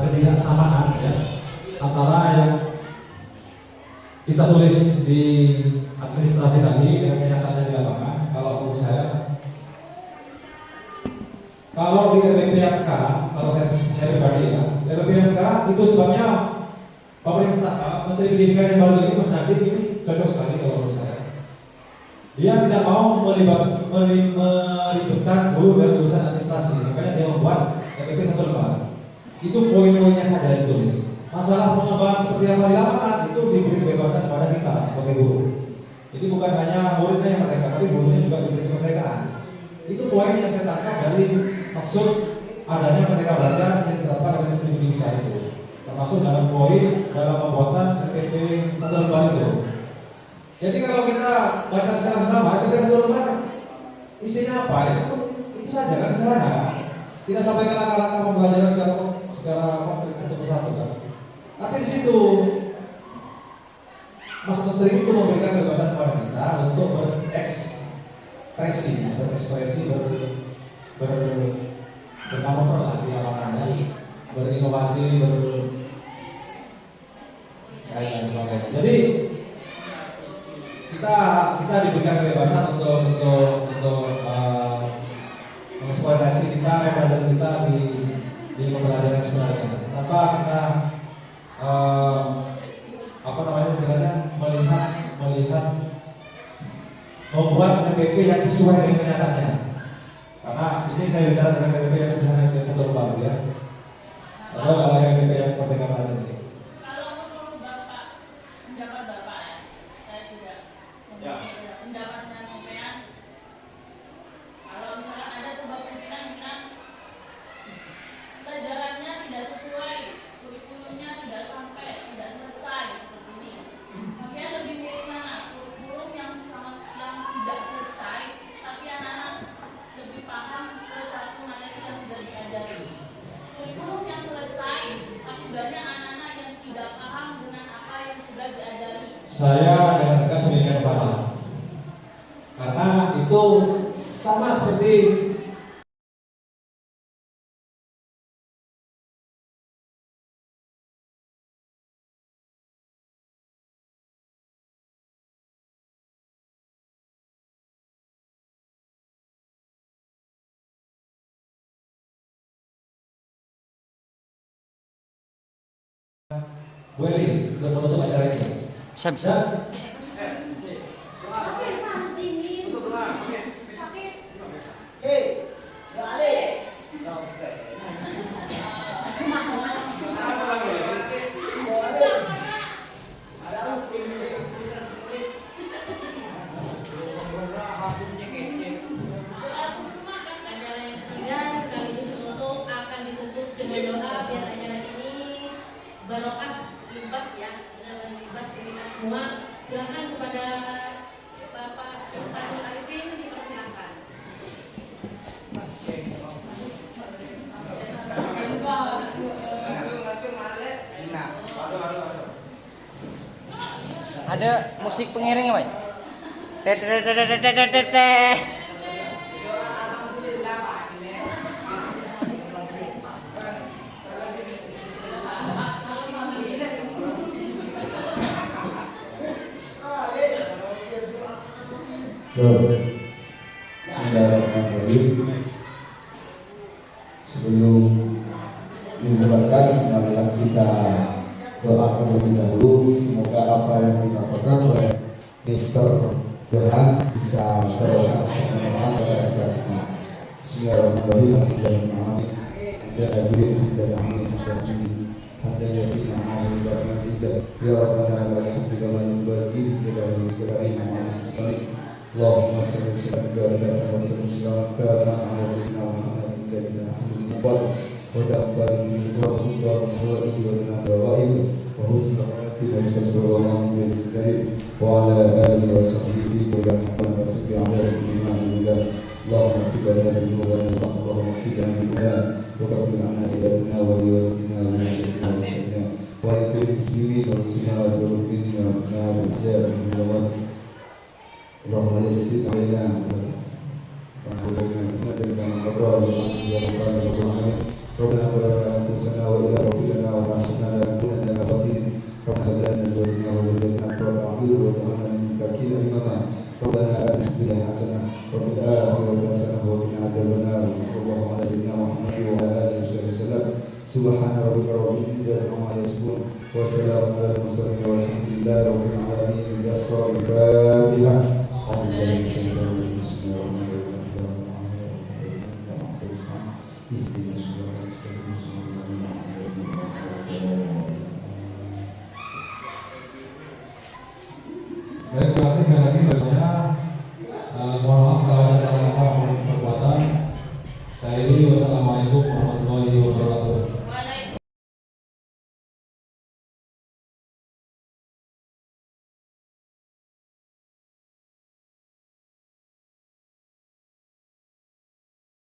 ketidaksamaan ya, antara yang kita tulis di administrasi tadi dengan kenyataannya di lapangan, kalau menurut saya kalau di RPP yang sekarang, kalau saya pribadi ya, RPP yang sekarang itu sebabnya pemerintah, Menteri Pendidikan yang baru ini Mas Nadiem ini cocok sekali kalau menurut saya. Dia tidak mau melibatkan guru dari urusan administrasi, makanya dia membuat RPP satu lembar. Itu poin-poinnya saja yang ditulis. Masalah pengembangan seperti apa di lapangan itu diberi kebebasan kepada kita sebagai guru. Jadi bukan hanya muridnya yang merdeka, tapi gurunya juga diberi kemerdekaan. Itu poin yang saya tangkap dari maksud adanya Merdeka Belajar yang diterapkan oleh Menteri Pendidikan itu. Termasuk dalam poin dalam pembuatan RPP satu lembar itu. Jadi kalau kita baca secara sama, RPP satu lembar isinya apa? Itu saja kan sederhana. Tidak sampai ke langkah-langkah pembelajaran secara konkret satu persatu kan. Tapi di situ Mas Menteri itu memberikan kebebasan kepada kita untuk berekspresi, bermanuver lah di lapangannya, berinovasi, dan sebagainya. Jadi kita diberikan kebebasan untuk mengeksploitasi kita, pembelajaran kita di pembelajaran sebenarnya. Tanpa kita melihat membuat RPP yang sesuai dengan kenyataannya. Karena ini saya bicara dengan RPP yang sederhana yang satu lembar ya. Atau kalau RPP yang Merdeka Belajar ini. Kalau menurut Bapak, pendapat Bapak ya, saya tidak pendapat dengan pimpinan. Kalau misalkan ada sebuah pimpinan bilang pelajarannya tidak sesuai, kurikulumnya tidak selesai seperti ini. Makanya lebih milih mana? Kurikulum yang tidak selesai, tapi anak-anak lebih paham ke satu materi yang sudah diajari. Kurikulum yang selesai, tapi banyak anak-anak yang tidak paham dengan apa yang sudah diajari. Saya dengan tegas memberikan paham. Karena itu sama seperti Bu Eli untuk menutup acara ini. Dan Acara yang ketiga sekaligus penutup akan ditutup dengan doa biar acara ini barokah limbas ya, benar-benar limbas di kita semua. Silakan kepada Bapak Irfan Arifin dipersilakan. Ada musik pengiring apa? Bismillahirrahmanirrahim. Sebelum dimulai, marilah kita doa terlebih dahulu. Semoga apa yang dilakukan oleh Mr. Johan bisa berkah bermanfaat pada kita semua. Bismillahirrahmanirrahim. Amin. Ya hadirin dan amin dan amin. Hadirin amin dan masih ya Rabbana lakal hamdu kama yanbaghi li jalali wajhika. Allahumma shalli ala sayyidina Muhammad wa ta'ala وحسن خاتمة وصبر اللهم بالكريم وعلى آله وصحبه وسلم وسلم على الإيمان بالله. اللهم اغفر لنا ذنوبنا اللهم اغفر لنا ذنوبنا وكفر عنا سيئاتنا وبوالدنا ومشايخنا ومشايخنا ولكل المسلمين والمسلمات والمؤمنين والمؤمنات الأحياء منهم والأموات. اللهم يسر علينا ربنا ظلمنا انفسنا وان لم تغفر لنا وترحمنا لنكونن من الخاسرين. ربنا هب لنا من ازواجنا وذريتنا قرة اعين واجعلنا للمتقين اماما. ربنا آتنا في الدنيا حسنة وفي الآخرة حسنة وقنا عذاب النار صلى الله على سيدنا محمد وعلى آله وصحبه وسلم سبحان ربك رب العزة عما يصفون وسلام على المرسلين والحمد لله رب العالمين بأسرار الفاتحة أعوذ بالله من الشيطان الرجيم بسم الله الرحمن الرحيم اهدنا الصراط المستقيم صراط الذين أنعمت عليهم. Baik, terima kasih sekali lagi bahasanya. Mohon maaf kalau ada salah kata perbuatan. Saya ini wassalamualaikum warahmatullahi wabarakatuh.